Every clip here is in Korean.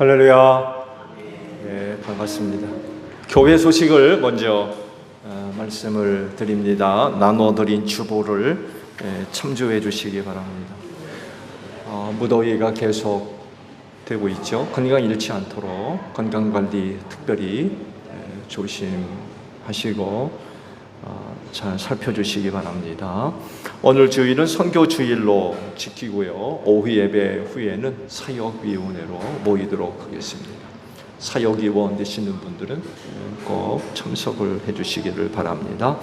할렐루야. 네, 반갑습니다. 교회 소식을 먼저 말씀을 드립니다. 나눠드린 주보를 참조해 주시기 바랍니다. 무더위가 계속 되고 있죠. 건강 잃지 않도록 건강관리 특별히 조심하시고 잘 살펴주시기 바랍니다. 오늘 주일은 선교주일로 지키고요. 오후 예배 후에는 사역위원회로 모이도록 하겠습니다. 사역위원 되시는 분들은 꼭 참석을 해주시기를 바랍니다.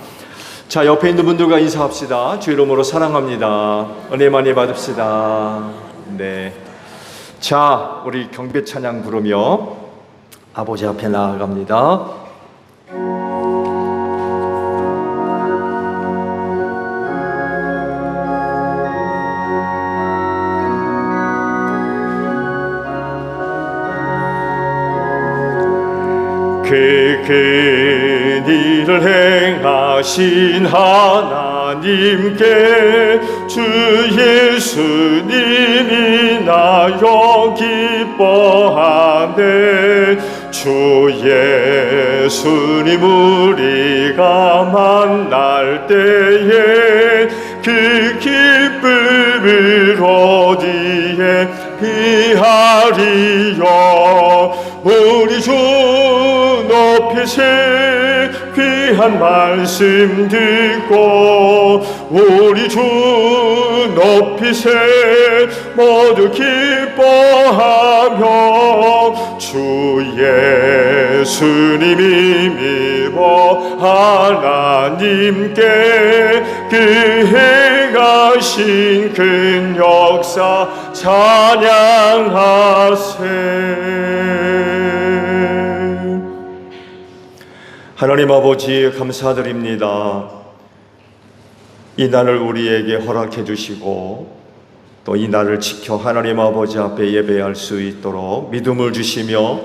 자, 옆에 있는 분들과 인사합시다. 주 이름으로 사랑합니다. 은혜 많이 받읍시다. 네. 자, 우리 경배 찬양 부르며 아버지 앞에 나아갑니다. 그 일을 행하신 하나님께 주 예수님이 나여 기뻐하네. 주 예수님 우리가 만날 때에 그 기쁨을 어디에 비하리요. 우리 주 높이세 귀한 말씀 듣고 우리 주 높이세 모두 기뻐하며 주 예수님이 미워 하나님께 그 행하신 큰 역사 찬양하세. 하나님 아버지 감사드립니다. 이 날을 우리에게 허락해 주시고 또 이 날을 지켜 하나님 아버지 앞에 예배할 수 있도록 믿음을 주시며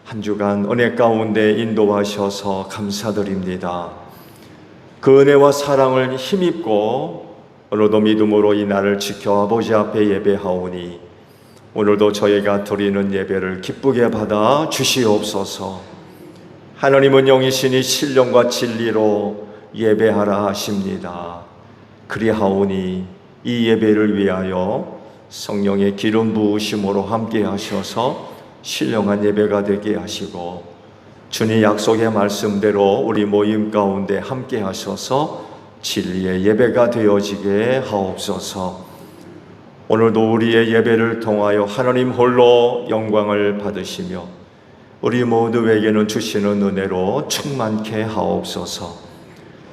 한 주간 은혜 가운데 인도하셔서 감사드립니다. 그 은혜와 사랑을 힘입고 오늘도 믿음으로 이 날을 지켜 아버지 앞에 예배하오니 오늘도 저희가 드리는 예배를 기쁘게 받아 주시옵소서. 하나님은 영이시니 신령과 진리로 예배하라 하십니다. 그리하오니 이 예배를 위하여 성령의 기름 부으심으로 함께 하셔서 신령한 예배가 되게 하시고 주님 약속의 말씀대로 우리 모임 가운데 함께 하셔서 진리의 예배가 되어지게 하옵소서. 오늘도 우리의 예배를 통하여 하나님 홀로 영광을 받으시며 우리 모두에게는 주시는 은혜로 충만케 하옵소서.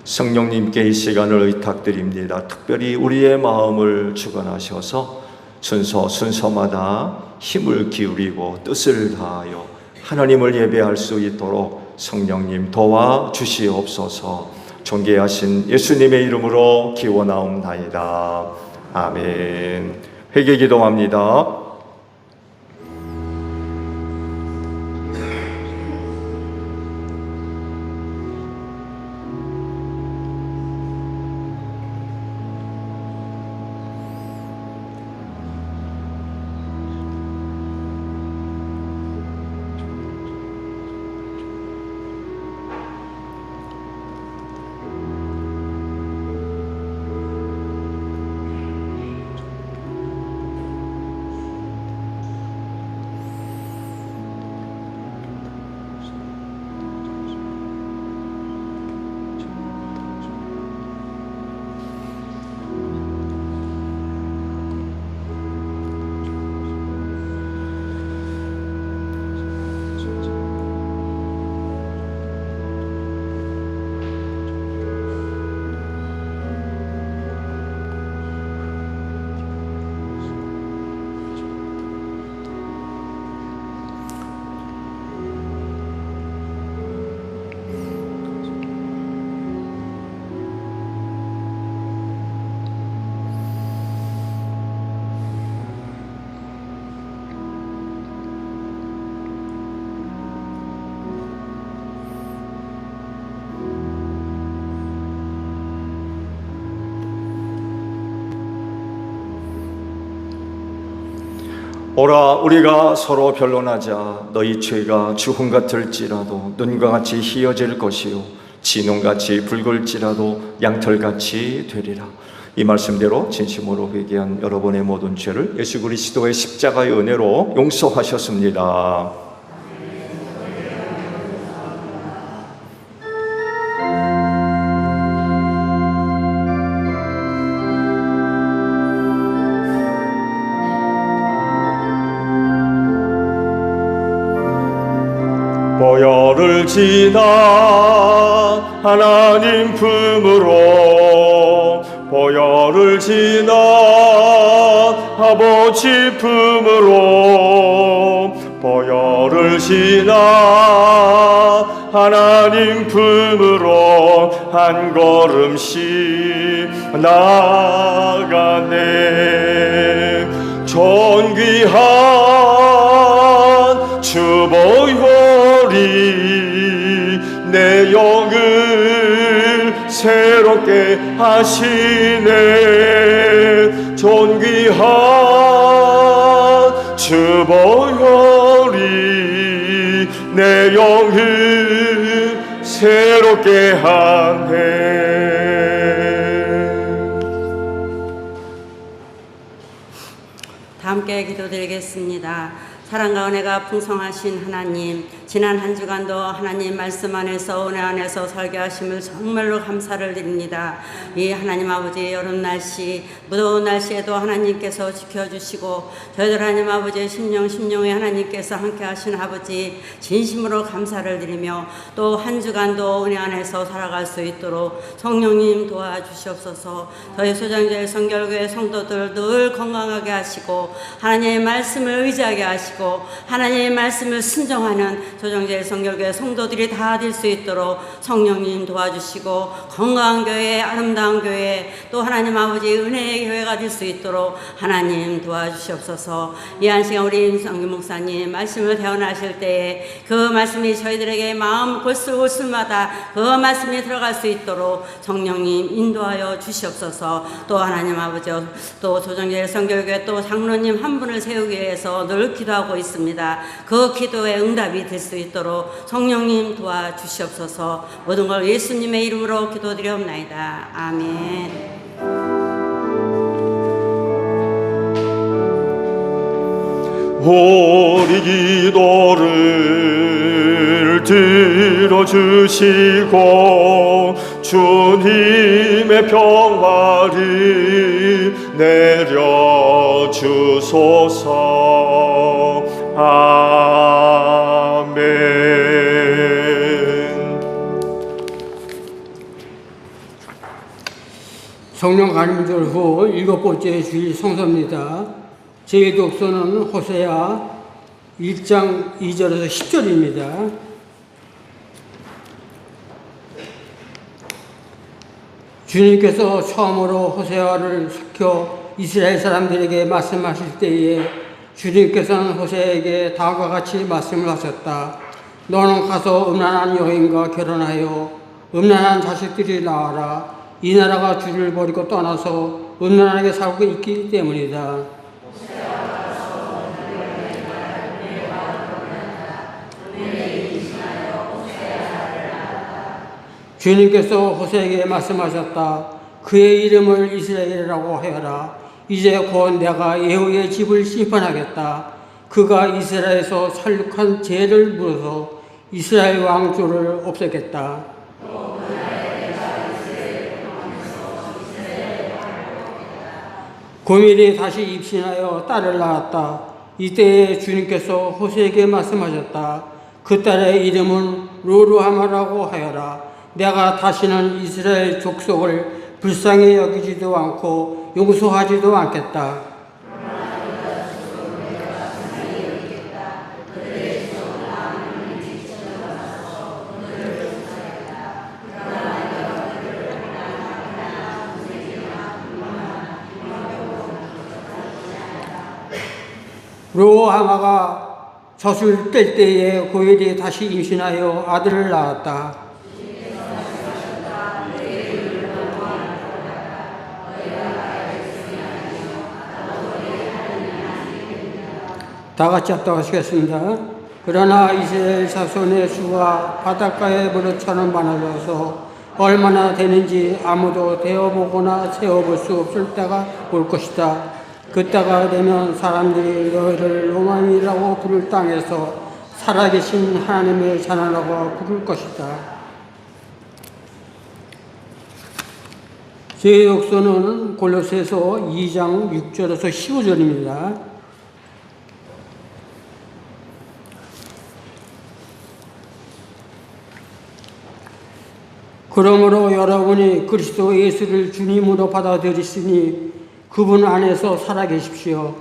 성령님께 이 시간을 의탁드립니다. 특별히 우리의 마음을 주관하셔서 순서마다 힘을 기울이고 뜻을 다하여 하나님을 예배할 수 있도록 성령님 도와주시옵소서. 존귀하신 예수님의 이름으로 기원하옵나이다. 아멘. 회개 기도합니다. 오라 우리가 서로 변론하자. 너희 죄가 주홍 같을지라도 눈과 같이 희어질 것이요 진홍같이 붉을지라도 양털같이 되리라. 이 말씀대로 진심으로 회개한 여러분의 모든 죄를 예수 그리스도의 십자가의 은혜로 용서하셨습니다. 보혈을 지나 하나님 품으로 보혈을 지나 아버지 품으로 보혈을 지나 하나님 품으로 한 걸음씩 나아가네. 존귀한 주 보혈이 내 영을 새롭게 하시네. 존귀한 주 보혈이 내 영을 새롭게 하네. 다 함께 기도드리겠습니다. 사랑과 은혜가 풍성하신 하나님, 지난 한 주간도 하나님 말씀 안에서 은혜 안에서 살게 하심을 정말로 감사를 드립니다. 이 하나님 아버지 여름 날씨, 무더운 날씨에도 하나님께서 지켜주시고 저희들 하나님 아버지의 심령에 하나님께서 함께 하신 아버지 진심으로 감사를 드리며 또 한 주간도 은혜 안에서 살아갈 수 있도록 성령님 도와주시옵소서. 저희 소장교회 성결교회 성도들 늘 건강하게 하시고 하나님의 말씀을 의지하게 하시고 하나님의 말씀을 순종하는 조정제 성결교회 성도들이 다 될 수 있도록 성령님 도와주시고 건강한 교회, 아름다운 교회, 또 하나님 아버지 은혜의 교회가 될 수 있도록 하나님 도와주시옵소서. 이 한 시간 우리 임성규 목사님 말씀을 대언하실 때에 그 말씀이 저희들에게 마음 골수골수마다 그 말씀이 들어갈 수 있도록 성령님 인도하여 주시옵소서. 또 하나님 아버지 또 조정제 성결교회 또 장로님 한 분을 세우기 위해서 늘 기도하고 있습니다. 그 기도에 응답이 될 수 있도록 성령님 도와주시옵소서. 모든 걸 예수님의 이름으로 기도드리옵나이다. 아멘. 우리 기도를 들어주시고 주님의 평화를 내려주소서. 아멘. 성령 강림절 후 7번째 주일 성서입니다. 제 독서는 호세아 1장 2절에서 10절입니다. 주님께서 처음으로 호세아를 삭혀 이스라엘 사람들에게 말씀하실 때에 주님께서는 호세아에게 다음과 같이 말씀을 하셨다. 너는 가서 음란한 여인과 결혼하여 음란한 자식들이 나와라. 이 나라가 주를 버리고 떠나서 음란하게 살고 있기 때문이다. 주님께서 호세에게 말씀하셨다. 그의 이름을 이스라엘이라고 하여라. 이제 곧 내가 예후의 집을 심판하겠다. 그가 이스라엘에서 살육한 죄를 물어서 이스라엘 왕조를 없애겠다. 고멜이 다시 입신하여 딸을 낳았다. 이때에 주님께서 호세에게 말씀하셨다. 그 딸의 이름은 로루하마라고 하여라. 내가 다시는 이스라엘 족속을 불쌍히 여기지도 않고 용서하지도 않겠다. 로하마가 젖을 뗄 때에 고엘이 다시 임신하여 아들을 낳았다. 다 같이 합독하시겠습니다. 그러나 이스라엘 자손의 수가 바닷가의 무릇처럼 많아져서 얼마나 되는지 아무도 대어보거나 세어볼 수 없을 때가 올 것이다. 그 때가 되면 사람들이 너희를 로망이라고 부를 땅에서 살아계신 하나님의 자녀라고 부를 것이다. 제 역서는 골로새서 2장 6절에서 15절입니다. 그러므로 여러분이 그리스도 예수를 주님으로 받아들이시니 그분 안에서 살아계십시오.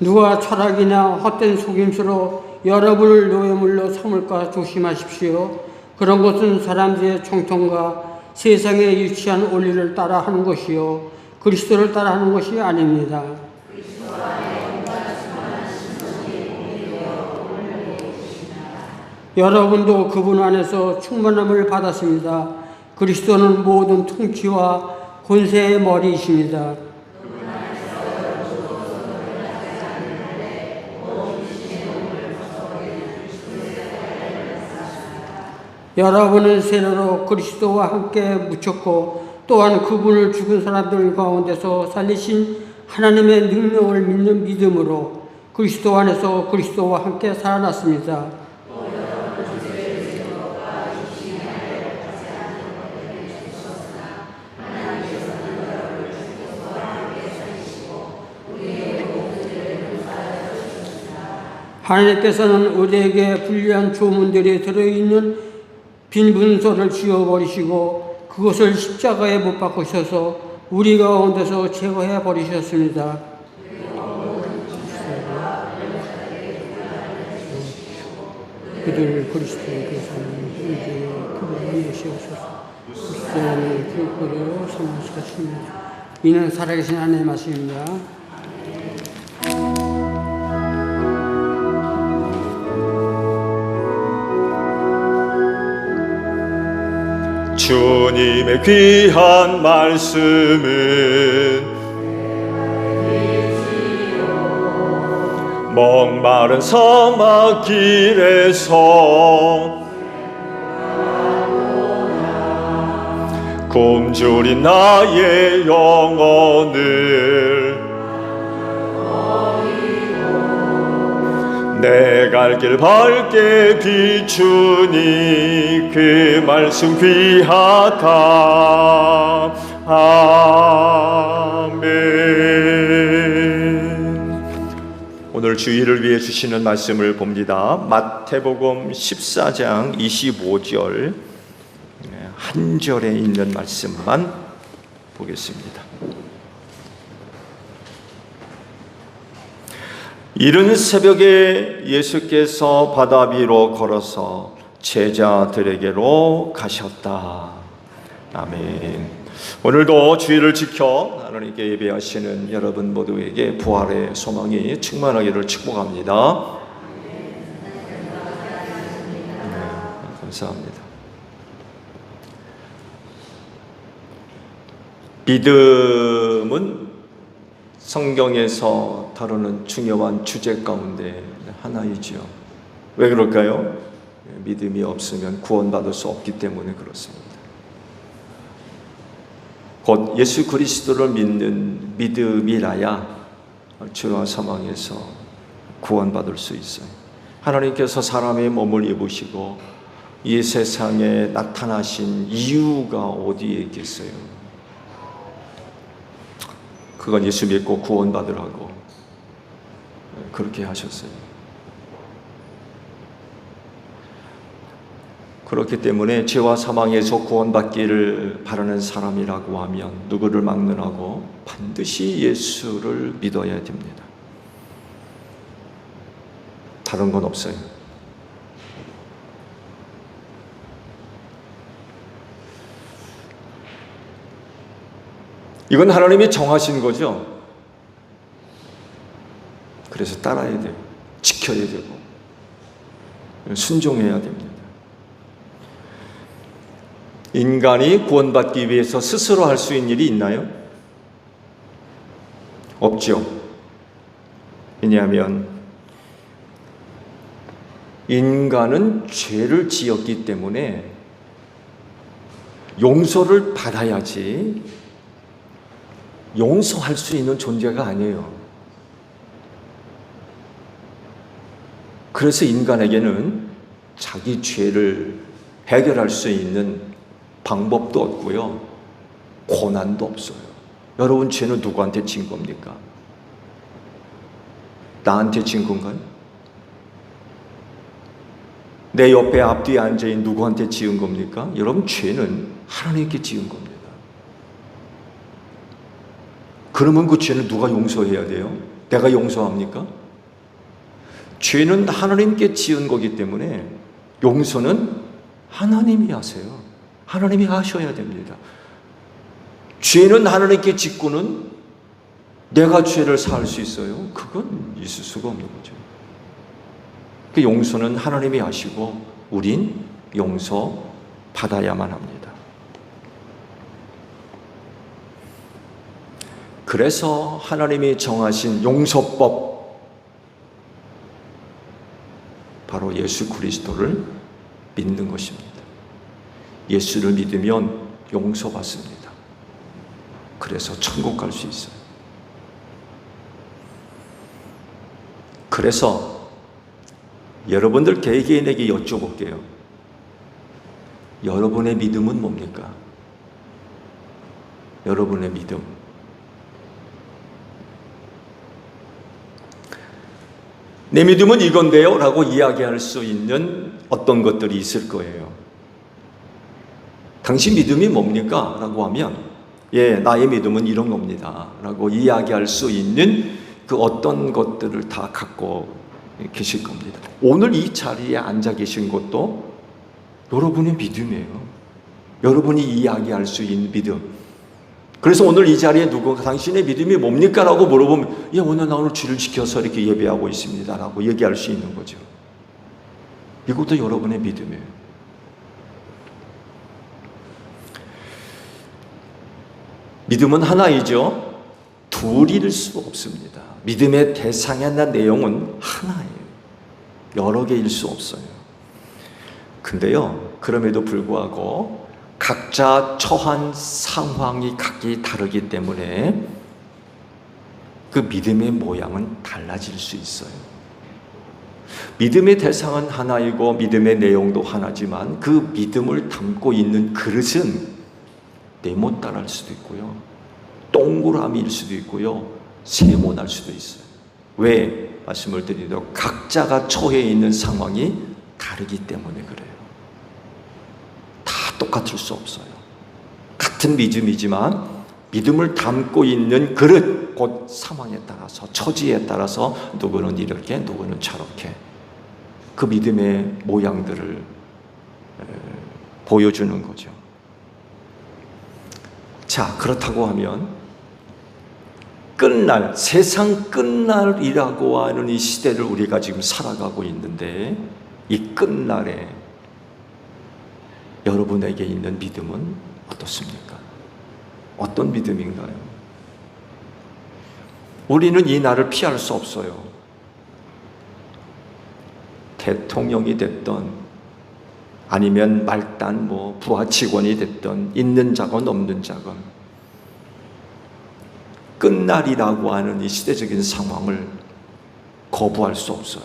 누가 철학이나 헛된 속임수로 여러분을 노예물로 삼을까 조심하십시오. 그런 것은 사람들의 정통과 세상에 유치한 원리를 따라 하는 것이요 그리스도를 따라 하는 것이 아닙니다. 여러분도 그분 안에서 충만함을 받았습니다. 그리스도는 모든 통치와 권세의 머리이십니다. 여러분은 세례로 그리스도와 함께 묻혔고 또한 그분을 죽은 사람들 가운데서 살리신 하나님의 능력을 믿는 믿음으로 그리스도 안에서 그리스도와 함께 살아났습니다. 하나님께서는 우리에게 불리한 조문들이 들어있는 빈 문서를 지워버리시고 그것을 십자가에 못 박으셔서 우리 가운데서 제거해 버리셨습니다. 그들 그리스도께서는 이제 그분을 내시옵소서. 그리스도는 그리스도로 삼으시겠습니다. 이는 살아계신 하나님의 말씀입니다. 주님의 귀한 말씀은 목마른 사막 길에서 굶주린 나의 영혼을 내 갈 길 밝게 비추니 그 말씀 귀하다. 아멘. 오늘 주일을 위해 주시는 말씀을 봅니다. 마태복음 14장 25절 한 절에 있는 말씀만 보겠습니다. 이른 새벽에 예수께서 바다 위로 걸어서 제자들에게로 가셨다. 아멘. 오늘도 주일을 지켜 하나님께 예배하시는 여러분 모두에게 부활의 소망이 충만하기를 축복합니다. 감사합니다. 믿음은 성경에서 다루는 중요한 주제 가운데 하나이지요. 왜 그럴까요? 믿음이 없으면 구원받을 수 없기 때문에 그렇습니다. 곧 예수 그리스도를 믿는 믿음이라야 죄와 사망에서 구원받을 수 있어요. 하나님께서 사람의 몸을 입으시고 이 세상에 나타나신 이유가 어디에 있겠어요? 그건 예수 믿고 구원받으라고 그렇게 하셨어요. 그렇기 때문에 죄와 사망에서 구원받기를 바라는 사람이라고 하면 누구를 막론하고 반드시 예수를 믿어야 됩니다. 다른 건 없어요. 이건 하나님이 정하신 거죠. 그래서 따라야 돼요. 지켜야 되고 순종해야 됩니다. 인간이 구원받기 위해서 스스로 할 수 있는 일이 있나요? 없죠. 왜냐하면 인간은 죄를 지었기 때문에 용서를 받아야지 용서할 수 있는 존재가 아니에요. 그래서 인간에게는 자기 죄를 해결할 수 있는 방법도 없고요, 고난도 없어요. 여러분, 죄는 누구한테 진 겁니까? 나한테 진 건가요? 내 옆에 앞뒤에 앉아있는 누구한테 지은 겁니까? 여러분, 죄는 하나님께 지은 겁니다. 그러면 그 죄는 누가 용서해야 돼요? 내가 용서합니까? 죄는 하나님께 지은 거기 때문에 용서는 하나님이 하세요. 하나님이 하셔야 됩니다. 죄는 하나님께 짓고는 내가 죄를 사할 수 있어요? 그건 있을 수가 없는 거죠. 그 용서는 하나님이 하시고 우린 용서 받아야만 합니다. 그래서 하나님이 정하신 용서법, 바로 예수 그리스도를 믿는 것입니다. 예수를 믿으면 용서받습니다. 그래서 천국 갈 수 있어요. 그래서 여러분들 개개인에게 여쭤볼게요. 여러분의 믿음은 뭡니까? 여러분의 믿음. 내 믿음은 이건데요 라고 이야기할 수 있는 어떤 것들이 있을 거예요. 당신 믿음이 뭡니까? 라고 하면, 예, 나의 믿음은 이런 겁니다 라고 이야기할 수 있는 그 어떤 것들을 다 갖고 계실 겁니다. 오늘 이 자리에 앉아 계신 것도 여러분의 믿음이에요. 여러분이 이야기할 수 있는 믿음. 그래서 오늘 이 자리에 당신의 믿음이 뭡니까? 라고 물어보면, 예, 오늘 나 오늘 주를 지켜서 이렇게 예배하고 있습니다 라고 얘기할 수 있는 거죠. 이것도 여러분의 믿음이에요. 믿음은 하나이죠. 둘일 수 없습니다. 믿음의 대상이나 내용은 하나예요. 여러 개일 수 없어요. 근데요, 그럼에도 불구하고 각자 처한 상황이 각기 다르기 때문에 그 믿음의 모양은 달라질 수 있어요. 믿음의 대상은 하나이고 믿음의 내용도 하나지만 그 믿음을 담고 있는 그릇은 네모따라할 수도 있고요, 동그라미일 수도 있고요, 세모날 수도 있어요. 왜? 말씀을 드리도록 각자가 처해 있는 상황이 다르기 때문에 그래요. 다 똑같을 수 없어요. 같은 믿음이지만 믿음을 담고 있는 그릇, 곧 상황에 따라서, 처지에 따라서 누구는 이렇게, 누구는 저렇게 그 믿음의 모양들을 보여주는 거죠. 자, 그렇다고 하면 끝날, 세상 끝날이라고 하는 이 시대를 우리가 지금 살아가고 있는데, 이 끝날에 여러분에게 있는 믿음은 어떻습니까? 어떤 믿음인가요? 우리는 이 날을 피할 수 없어요. 대통령이 됐던, 아니면 말단 부하 직원이 됐던, 있는 자건 없는 자건, 끝날이라고 하는 이 시대적인 상황을 거부할 수 없어요.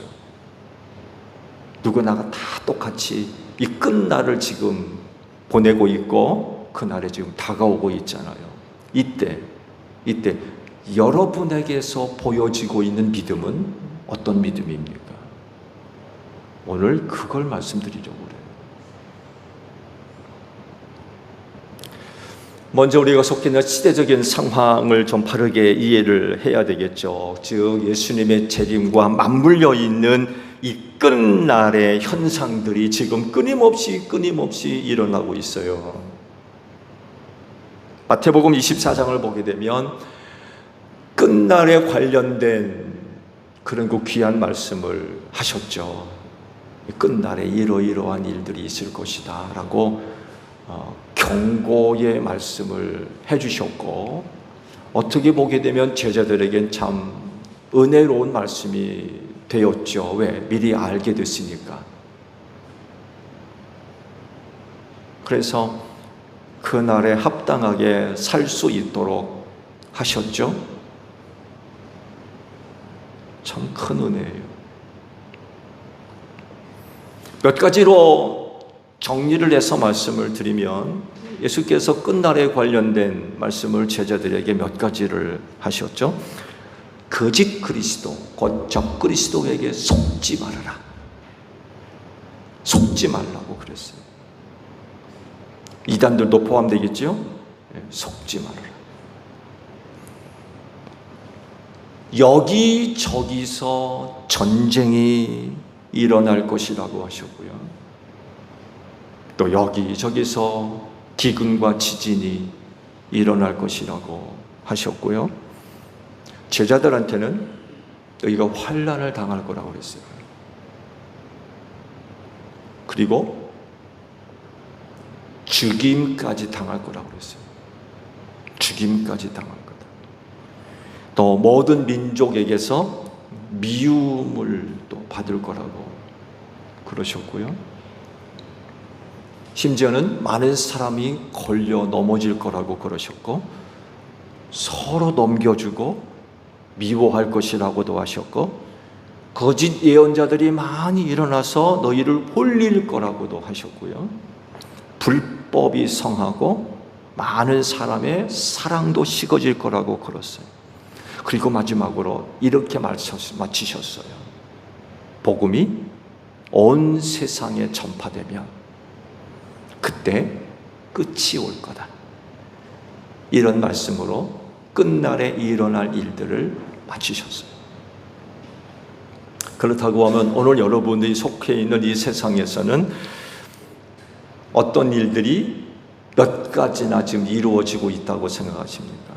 누구나가 다 똑같이 이 끝날을 지금 보내고 있고 그날에 지금 다가오고 있잖아요. 이때 여러분에게서 보여지고 있는 믿음은 어떤 믿음입니까? 오늘 그걸 말씀드리려고 그래요. 먼저 우리가 속해 있는 시대적인 상황을 좀 바르게 이해를 해야 되겠죠. 즉 예수님의 재림과 맞물려 있는 이 끝날의 현상들이 지금 끊임없이 일어나고 있어요. 마태복음 24장을 보게 되면 끝날에 관련된 그런 그 귀한 말씀을 하셨죠. 끝날에 이러이러한 일들이 있을 것이다 라고 경고의 말씀을 해주셨고, 어떻게 보게 되면 제자들에겐 참 은혜로운 말씀이 되었죠. 왜? 미리 알게 됐으니까. 그래서 그날에 합당하게 살 수 있도록 하셨죠. 참 큰 은혜예요. 몇 가지로 정리를 해서 말씀을 드리면, 예수께서 끝날에 관련된 말씀을 제자들에게 몇 가지를 하셨죠. 거짓 그리스도, 곧 적그리스도에게 속지 말아라. 속지 말라고 그랬어요. 이단들도 포함되겠죠? 속지 말아라. 여기저기서 전쟁이 일어날 것이라고 하셨고요. 또 여기저기서 기근과 지진이 일어날 것이라고 하셨고요. 제자들한테는 너희가 환난을 당할 거라고 그랬어요. 그리고 죽임까지 당할 거라고 그랬어요. 죽임까지 당할 거다. 또 모든 민족에게서 미움을 또 받을 거라고 그러셨고요. 심지어는 많은 사람이 걸려 넘어질 거라고 그러셨고, 서로 넘겨주고 미워할 것이라고도 하셨고, 거짓 예언자들이 많이 일어나서 너희를 홀릴 거라고도 하셨고요. 불법이 성하고 많은 사람의 사랑도 식어질 거라고 그랬어요. 그리고 마지막으로 이렇게 마치셨어요. 복음이 온 세상에 전파되면 그때 끝이 올 거다. 이런 말씀으로 끝날에 일어날 일들을 마치셨어요. 그렇다고 하면 오늘 여러분들이 속해 있는 이 세상에서는 어떤 일들이 몇 가지나 지금 이루어지고 있다고 생각하십니까?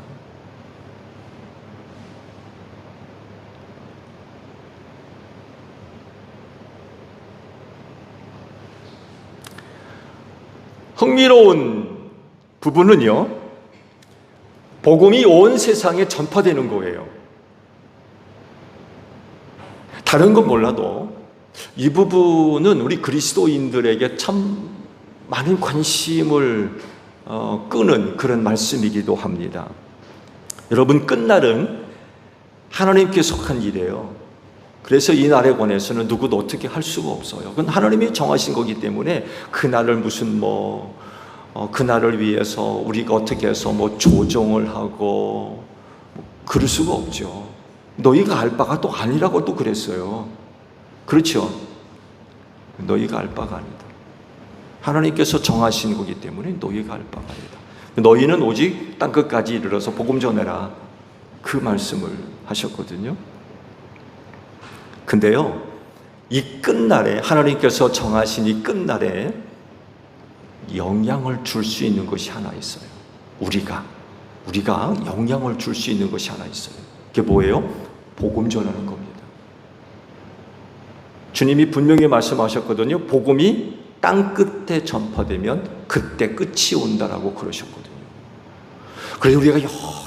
흥미로운 부분은요, 복음이 온 세상에 전파되는 거예요. 다른 건 몰라도 이 부분은 우리 그리스도인들에게 참 많은 관심을 끄는 그런 말씀이기도 합니다. 여러분, 끝날은 하나님께 속한 일이에요. 그래서 이 날에 관해서는 누구도 어떻게 할 수가 없어요. 그건 하나님이 정하신 거기 때문에 그날을 무슨 그날을 위해서 우리가 어떻게 해서 조정을 하고 그럴 수가 없죠. 너희가 알 바가 또 아니라고 또 그랬어요. 그렇죠? 너희가 알 바가 아니다. 하나님께서 정하신 거기 때문에 너희가 알 바가 아니다. 너희는 오직 땅끝까지 이르러서 복음 전해라. 그 말씀을 하셨거든요. 근데요, 이 끝날에, 하나님께서 정하신 이 끝날에 영향을 줄 수 있는 것이 하나 있어요. 우리가 영향을 줄 수 있는 것이 하나 있어요. 그게 뭐예요? 복음 전하는 겁니다. 주님이 분명히 말씀하셨거든요. 복음이 땅 끝에 전파되면 그때 끝이 온다라고 그러셨거든요. 그래서 우리가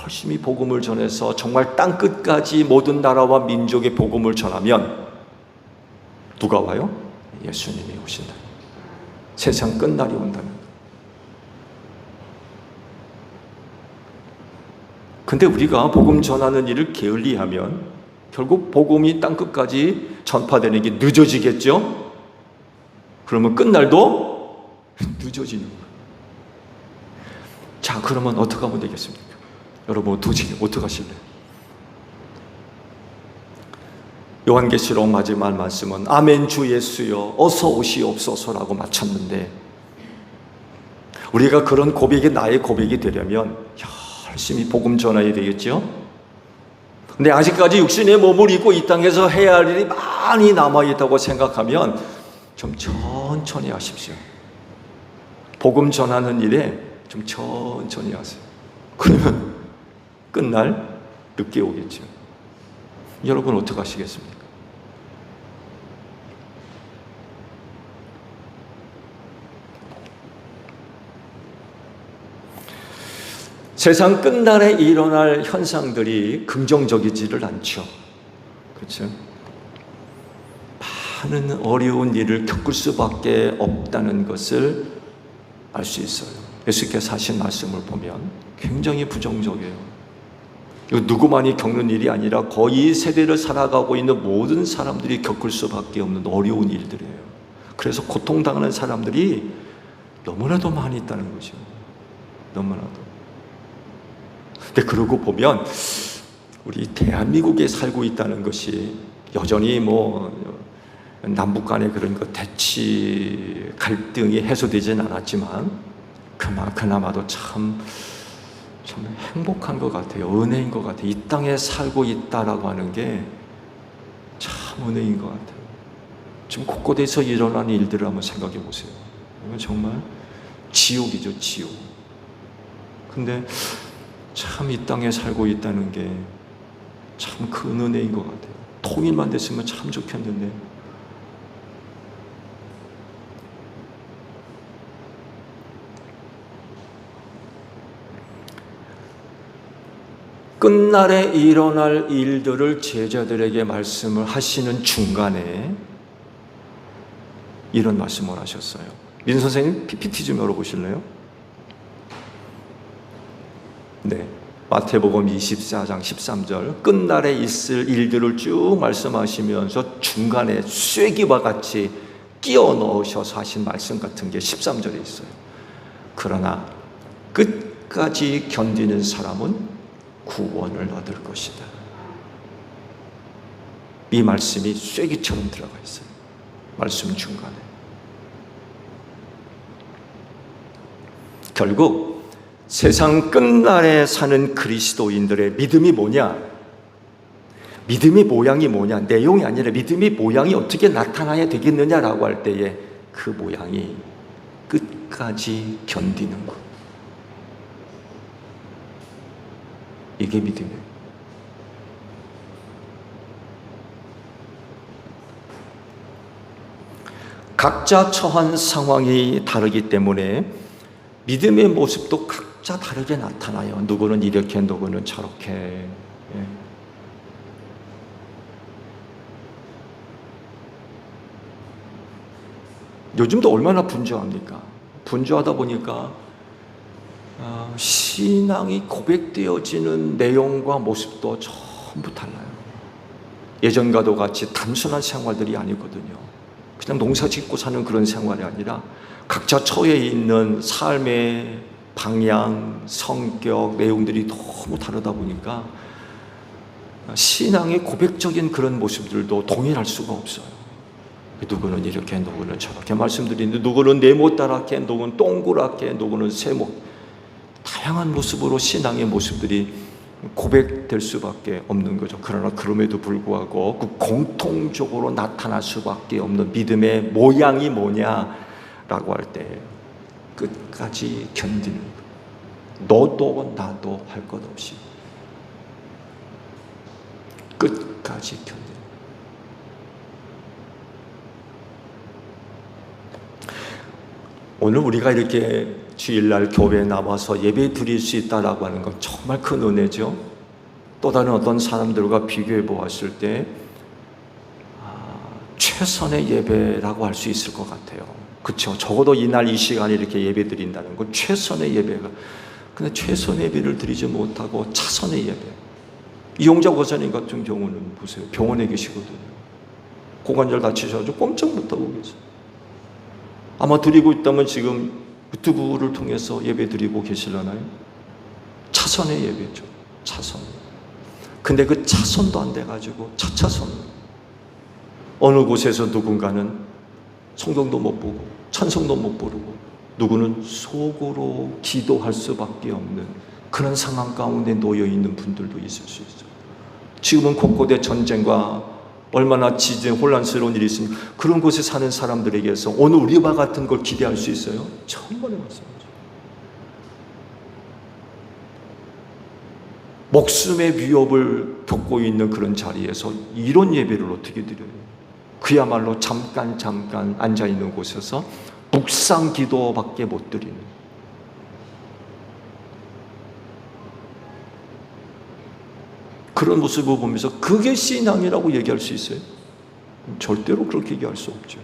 열심히 복음을 전해서 정말 땅 끝까지 모든 나라와 민족의 복음을 전하면 누가 와요? 예수님이 오신다. 세상 끝날이 온다는 거예요. 근데 우리가 복음 전하는 일을 게을리하면 결국 복음이 땅 끝까지 전파되는 게 늦어지겠죠? 그러면 끝날도 늦어지는 거예요. 자, 그러면 어떻게 하면 되겠습니까? 여러분, 도저히 어떻게 하실래요? 요한계시록 마지막 말씀은 아멘 주 예수여 어서 오시옵소서라고 마쳤는데, 우리가 그런 고백이 나의 고백이 되려면 열심히 복음 전해야 되겠죠? 근데 아직까지 육신의 몸을 입고 이 땅에서 해야 할 일이 많이 남아있다고 생각하면 좀 천천히 하십시오. 복음 전하는 일에 좀 천천히 하세요. 그러면 끝날 늦게 오겠죠. 여러분 어떻게 하시겠습니까? 세상 끝날에 일어날 현상들이 긍정적이지를 않죠. 그렇죠? 많은 어려운 일을 겪을 수밖에 없다는 것을 알 수 있어요. 예수께서 하신 말씀을 보면 굉장히 부정적이에요. 이거 누구만이 겪는 일이 아니라 거의 세대를 살아가고 있는 모든 사람들이 겪을 수밖에 없는 어려운 일들이에요. 그래서 고통당하는 사람들이 너무나도 많이 있다는 거죠. 너무나도. 근데 그러고 보면 우리 대한민국에 살고 있다는 것이 여전히 남북 간의 그런 대치 갈등이 해소되지는 않았지만 그나마도 참 행복한 것 같아요. 은혜인 것 같아요. 이 땅에 살고 있다라고 하는 게 참 은혜인 것 같아요. 지금 곳곳에서 일어나는 일들을 한번 생각해 보세요. 이건 정말 지옥이죠, 지옥. 근데 참 이 땅에 살고 있다는 게 참 큰 은혜인 것 같아요. 통일만 됐으면 참 좋겠는데. 끝날에 일어날 일들을 제자들에게 말씀을 하시는 중간에 이런 말씀을 하셨어요. 민 선생님 PPT 좀 열어보실래요? 네, 마태복음 24장 13절 끝날에 있을 일들을 쭉 말씀하시면서 중간에 쐐기와 같이 끼워 넣으셔서 하신 말씀 같은 게 13절에 있어요. 그러나 끝까지 견디는 사람은 구원을 얻을 것이다. 이 말씀이 쐐기처럼 들어가 있어요. 말씀 중간에. 결국 세상 끝날에 사는 그리스도인들의 믿음이 뭐냐? 믿음의 모양이 뭐냐? 내용이 아니라 믿음의 모양이 어떻게 나타나야 되겠느냐라고 할 때에 그 모양이 끝까지 견디는 것. 이게 믿음이에요. 각자 처한 상황이 다르기 때문에 믿음의 모습도 각자 다르게 나타나요. 누구는 이렇게, 누구는 저렇게. 예. 요즘도 얼마나 분주합니까? 분주하다 보니까 신앙이 고백되어지는 내용과 모습도 전부 달라요. 예전과도 같이 단순한 생활들이 아니거든요. 그냥 농사 짓고 사는 그런 생활이 아니라 각자 처해 있는 삶의 방향, 성격, 내용들이 너무 다르다 보니까 신앙의 고백적인 그런 모습들도 동일할 수가 없어요. 누구는 이렇게, 누구는 저렇게 말씀드리는데 누구는 네모따랗게, 누구는 동그랗게, 누구는 세모, 다양한 모습으로 신앙의 모습들이 고백될 수밖에 없는 거죠. 그러나 그럼에도 불구하고 그 공통적으로 나타날 수밖에 없는 믿음의 모양이 뭐냐라고 할 때 끝까지 견디는 것. 너도 나도 할 것 없이 끝까지 견디는 것. 오늘 우리가 이렇게 주일날 교회에 나와서 예배 드릴 수 있다라고 하는 건 정말 큰 은혜죠. 또 다른 어떤 사람들과 비교해 보았을 때 최선의 예배라고 할 수 있을 것 같아요. 그렇죠. 적어도 이날 이 시간에 이렇게 예배 드린다는 건 최선의 예배가. 근데 최선의 예배를 드리지 못하고 차선의 예배. 이용자 권사님 같은 경우는 보세요. 병원에 계시거든요. 고관절 다치셔가지고 꼼짝 못하고 계세요. 아마 드리고 있다면 지금 유튜브를 통해서 예배 드리고 계시려나요? 차선의 예배죠. 차선. 근데 그 차선도 안 돼가지고 차차선. 어느 곳에서 누군가는 성경도 못 보고 찬송도 못 부르고 누구는 속으로 기도할 수밖에 없는 그런 상황 가운데 놓여 있는 분들도 있을 수 있어요. 지금은 곳곳에 전쟁과 얼마나 지진 혼란스러운 일이 있습니까? 그런 곳에 사는 사람들에게서 오늘 우리와 같은 걸 기대할 수 있어요? 천번에 말씀하죠. 목숨의 위협을 겪고 있는 그런 자리에서 이런 예배를 어떻게 드려요? 그야말로 잠깐 앉아있는 곳에서 묵상 기도밖에 못 드리는. 그런 모습을 보면서 그게 신앙이라고 얘기할 수 있어요? 절대로 그렇게 얘기할 수 없죠.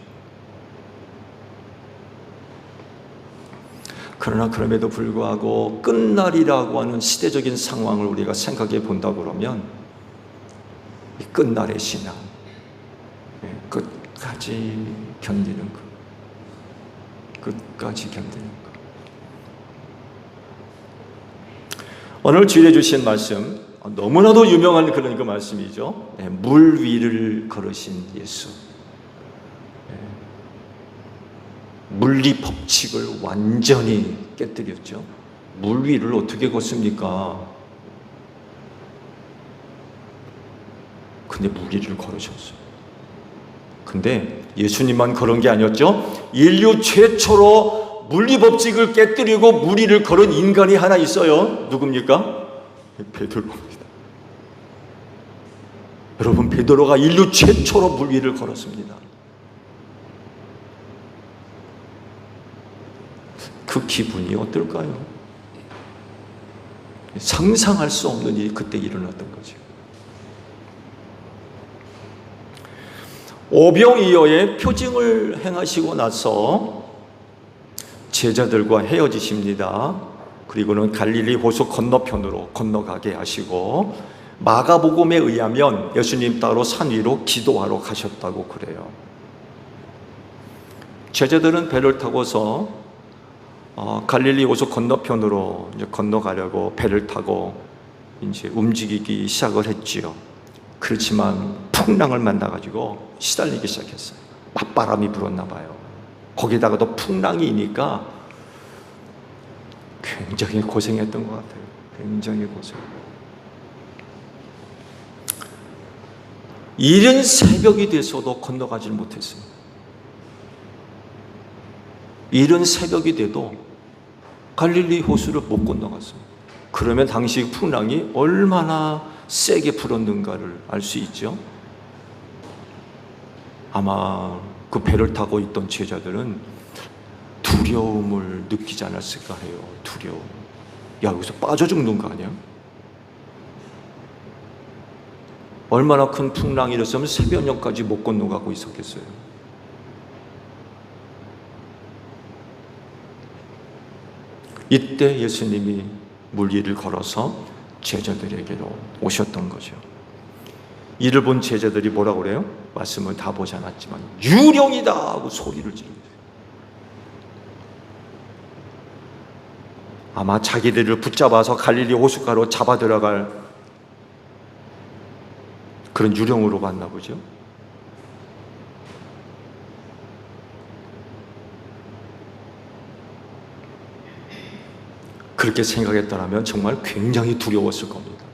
그러나 그럼에도 불구하고 끝날이라고 하는 시대적인 상황을 우리가 생각해 본다 그러면 이 끝날의 신앙, 끝까지 견디는 것, 끝까지 견디는 것. 오늘 주일에 주신 말씀, 너무나도 유명한 그런 그 말씀이죠. 물 위를 걸으신 예수. 물리 법칙을 완전히 깨뜨렸죠. 물 위를 어떻게 걷습니까? 근데 물 위를 걸으셨어요. 근데 예수님만 그런 게 아니었죠. 인류 최초로 물리 법칙을 깨뜨리고 물 위를 걸은 인간이 하나 있어요. 누굽니까? 베드로입니다. 여러분, 베드로가 인류 최초로 물 위를 걸었습니다. 그 기분이 어떨까요? 상상할 수 없는 일이 그때 일어났던 거죠. 오병이어의 표징을 행하시고 나서 제자들과 헤어지십니다. 그리고는 갈릴리 호수 건너편으로 건너가게 하시고 마가복음에 의하면 예수님 따로 산 위로 기도하러 가셨다고 그래요. 제자들은 배를 타고서 갈릴리 호수 건너편으로 이제 건너가려고 배를 타고 이제 움직이기 시작을 했지요. 그렇지만 풍랑을 만나가지고 시달리기 시작했어요. 맞바람이 불었나 봐요. 거기다가도 풍랑이니까 굉장히 고생했던 것 같아요. 굉장히 고생. 이른 새벽이 돼서도 건너가질 못했어요. 이른 새벽이 돼도 갈릴리 호수를 못 건너갔어요. 그러면 당시 풍랑이 얼마나 세게 불었는가를 알 수 있죠. 아마 그 배를 타고 있던 제자들은 두려움을 느끼지 않았을까 해요. 두려움. 야, 여기서 빠져 죽는 거 아니야? 얼마나 큰 풍랑이었으면 새벽녘까지 못 건너가고 있었겠어요. 이때 예수님이 물 위를 걸어서 제자들에게로 오셨던 거죠. 이를 본 제자들이 뭐라고 그래요? 말씀을 다 보지 않았지만 유령이다 하고 소리를 지르고, 아마 자기들을 붙잡아서 갈릴리 호숫가로 잡아 들어갈 그런 유령으로 봤나 보죠. 그렇게 생각했더라면 정말 굉장히 두려웠을 겁니다.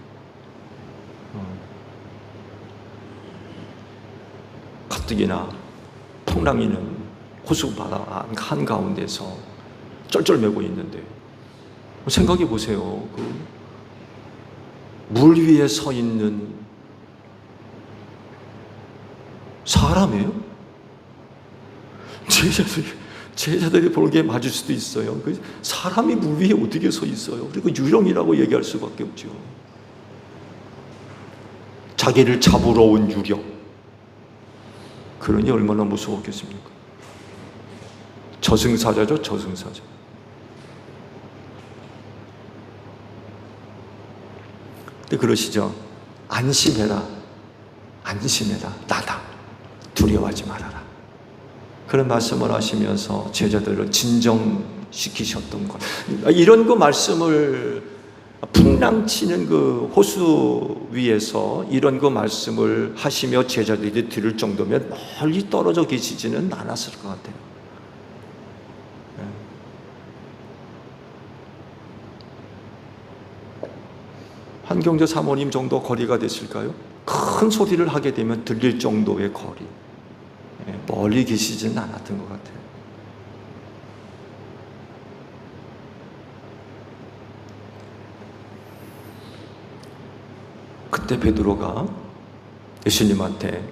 가뜩이나 풍랑이는 호수바다 한가운데서 쩔쩔매고 있는데, 생각해 보세요. 물 위에 서 있는 사람이에요? 제자들이 보기에 맞을 수도 있어요. 사람이 물 위에 어떻게 서 있어요? 그리고 유령이라고 얘기할 수밖에 없죠. 자기를 잡으러 온 유령. 그러니 얼마나 무서웠겠습니까? 저승사자죠, 저승사자. 근데 그러시죠. 안심해라, 안심해라, 나다. 두려워하지 말아라. 그런 말씀을 하시면서 제자들을 진정시키셨던 것. 이런 그 말씀을, 풍랑치는 그 호수 위에서 이런 그 말씀을 하시며 제자들이 들을 정도면 멀리 떨어져 계시지는 않았을 것 같아요. 한경재 사모님 정도 거리가 됐을까요? 큰 소리를 하게 되면 들릴 정도의 거리. 멀리 계시지는 않았던 것 같아요. 그때 베드로가 예수님한테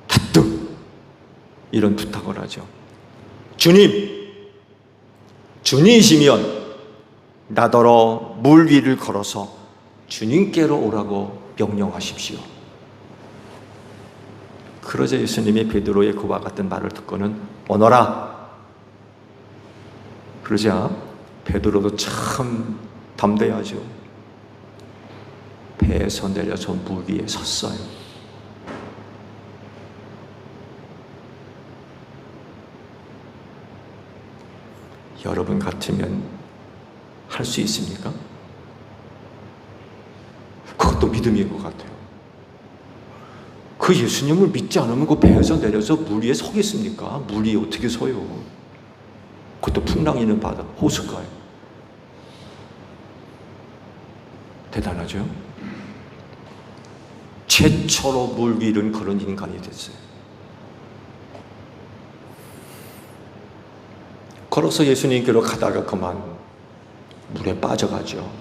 다뜩 이런 부탁을 하죠. 주님, 주님이시면 나더러 물 위를 걸어서 주님께로 오라고 명령하십시오. 그러자 예수님이 베드로의 그와 같은 말을 듣고는 오너라. 그러자 베드로도 참 담대하죠. 배에서 내려서 물 위에 섰어요. 여러분 같으면 할 수 있습니까? 그것도 믿음인 것 같아요. 그 예수님을 믿지 않으면 그 배에서 내려서 물 위에 서겠습니까? 물 위에 어떻게 서요? 그것도 풍랑 있는 바다, 호숫가에. 대단하죠? 최초로 물 위를 걸은 인간이 됐어요. 걸어서 예수님께로 가다가 그만 물에 빠져가죠.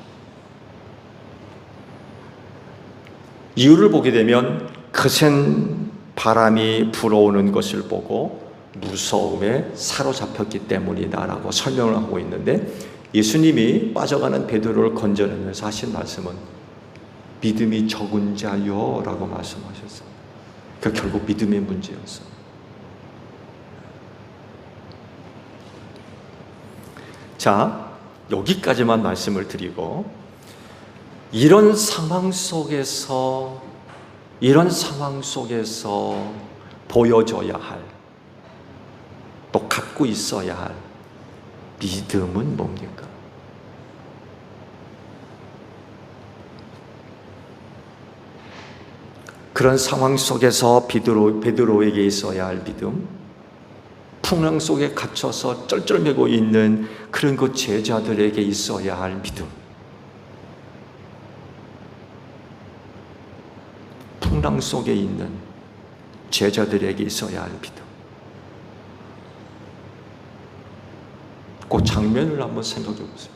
이유를 보게 되면 거센 바람이 불어오는 것을 보고 무서움에 사로잡혔기 때문이다라고 설명을 하고 있는데, 예수님이 빠져가는 베드로를 건져내면서 하신 말씀은 믿음이 적은 자요 라고 말씀하셨어요. 그 결국 믿음의 문제였어요. 자, 여기까지만 말씀을 드리고, 이런 상황 속에서 보여줘야 할, 또 갖고 있어야 할 믿음은 뭡니까? 그런 상황 속에서 베드로에게 있어야 할 믿음, 풍랑 속에 갇혀서 쩔쩔매고 있는 그런 그 제자들에게 있어야 할 믿음, 풍랑 속에 있는 제자들에게 있어야 할 믿음. 그 장면을 한번 생각해 보세요.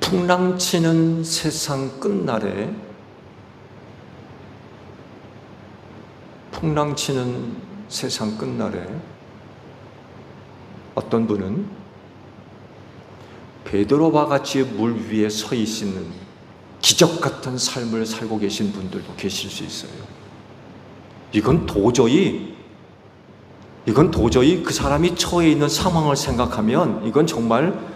풍랑치는 세상 끝날에, 어떤 분은 베드로와 같이 물 위에 서 있는 기적 같은 삶을 살고 계신 분들도 계실 수 있어요. 이건 도저히 그 사람이 처해 있는 상황을 생각하면 이건 정말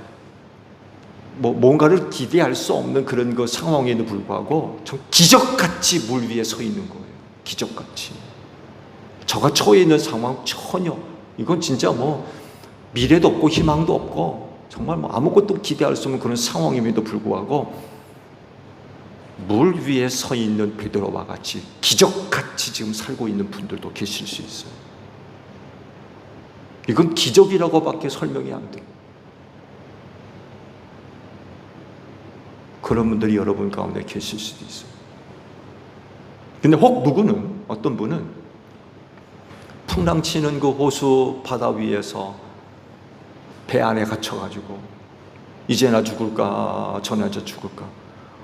뭔가를 기대할 수 없는 그런 그 상황에도 불구하고 좀 기적같이 물 위에 서 있는 거예요. 기적같이. 저가 처해 있는 상황 전혀, 이건 진짜 미래도 없고 희망도 없고 정말 아무것도 기대할 수 없는 그런 상황임에도 불구하고 물 위에 서 있는 베드로와 같이 기적같이 지금 살고 있는 분들도 계실 수 있어요. 이건 기적이라고밖에 설명이 안 돼요. 그런 분들이 여러분 가운데 계실 수도 있어요. 근데 혹 누구는, 어떤 분은 풍랑치는 그 호수 바다 위에서 배 안에 갇혀가지고 이제나 죽을까 저나 죽을까,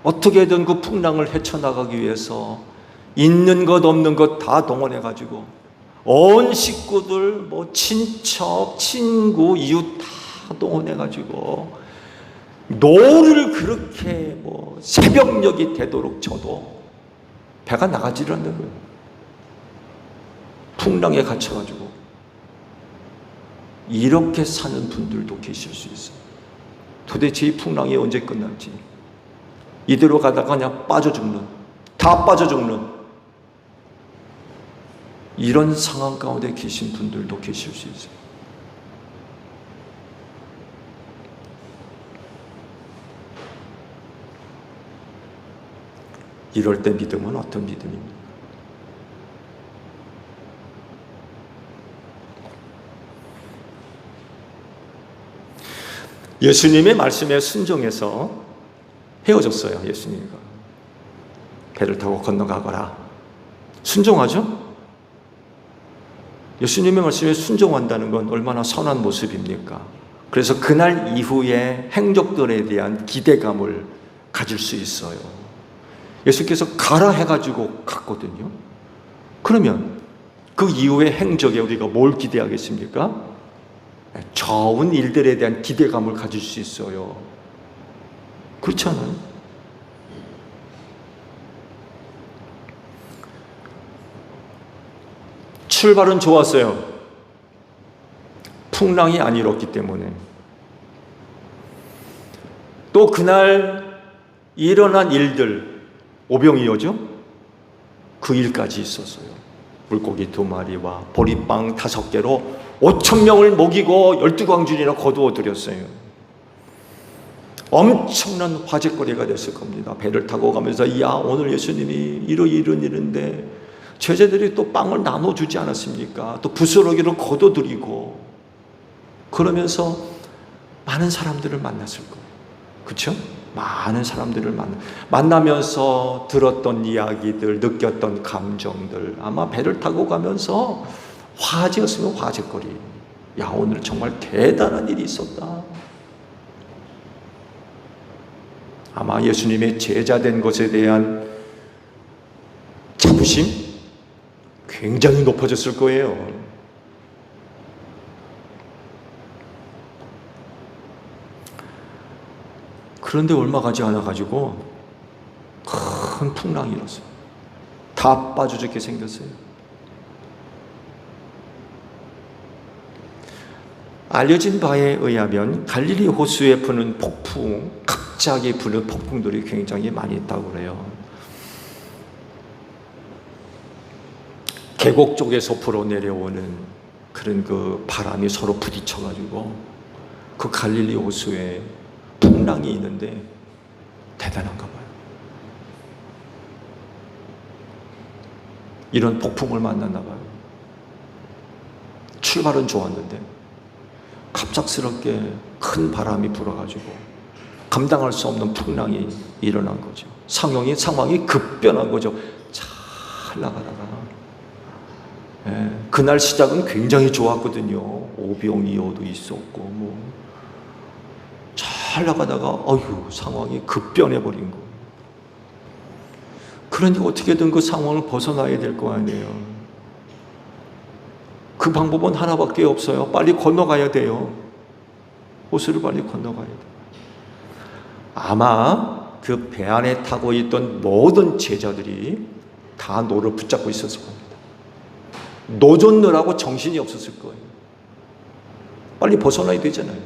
어떻게든 그 풍랑을 헤쳐나가기 위해서 있는 것 없는 것 다 동원해가지고 온 식구들, 친척, 친구, 이웃 다 동원해가지고 노를 그렇게 새벽녘이 되도록 쳐도 배가 나가지를 않는 거예요. 풍랑에 갇혀가지고 이렇게 사는 분들도 계실 수 있어요. 도대체 이 풍랑이 언제 끝날지, 이대로 가다가 그냥 다 빠져 죽는 이런 상황 가운데 계신 분들도 계실 수 있어요. 이럴 때 믿음은 어떤 믿음입니까? 예수님의 말씀에 순종해서 헤어졌어요. 예수님과 배를 타고 건너가거라. 순종하죠? 예수님의 말씀에 순종한다는 건 얼마나 선한 모습입니까? 그래서 그날 이후의 행적들에 대한 기대감을 가질 수 있어요. 예수께서 가라 해가지고 갔거든요. 그러면 그 이후의 행적에 우리가 뭘 기대하겠습니까? 좋은 일들에 대한 기대감을 가질 수 있어요. 그렇지 않아요? 출발은 좋았어요. 풍랑이 안 일었기 때문에. 또 그날 일어난 일들, 오병이어죠? 그 일까지 있었어요. 물고기 2마리와 보리빵 5개로 5,000명을 먹이고 12광준이나 거두어 드렸어요. 엄청난 화제거리가 됐을 겁니다. 배를 타고 가면서 야, 오늘 예수님이 이런 일인데 제자들이 또 빵을 나눠주지 않았습니까? 또 부스러기를 거둬들이고 그러면서 많은 사람들을 만났을 거예요. 그렇죠? 많은 사람들을 만나면서 들었던 이야기들, 느꼈던 감정들, 아마 배를 타고 가면서 화제였으면 화제거리. 야, 오늘 정말 대단한 일이 있었다. 아마 예수님의 제자된 것에 대한 자부심 굉장히 높아졌을 거예요. 그런데 얼마 가지 않아 가지고 큰 풍랑이 일었어요. 다 빠져 죽게 생겼어요. 알려진 바에 의하면 갈릴리 호수에 부는 폭풍, 갑자기 부는 폭풍들이 굉장히 많이 있다고 그래요. 계곡 쪽에서 불어내려오는 그런 그 바람이 서로 부딪혀가지고 그 갈릴리 호수에 풍랑이 있는데 대단한가 봐요. 이런 폭풍을 만났나 봐요. 출발은 좋았는데 갑작스럽게 큰 바람이 불어가지고 감당할 수 없는 풍랑이 일어난 거죠. 상황이 급변한 거죠. 잘 나가다가 그날 시작은 굉장히 좋았거든요. 오병이어도 있었고 잘 나가다가 상황이 급변해 버린 거예요. 그러니까 어떻게든 그 상황을 벗어나야 될 거 아니에요. 그 방법은 하나밖에 없어요. 빨리 건너가야 돼요. 호수를 빨리 건너가야 돼요. 아마 그 배 안에 타고 있던 모든 제자들이 다 노를 붙잡고 있었을 겁니다. 노젓느라고 정신이 없었을 거예요. 빨리 벗어나야 되잖아요.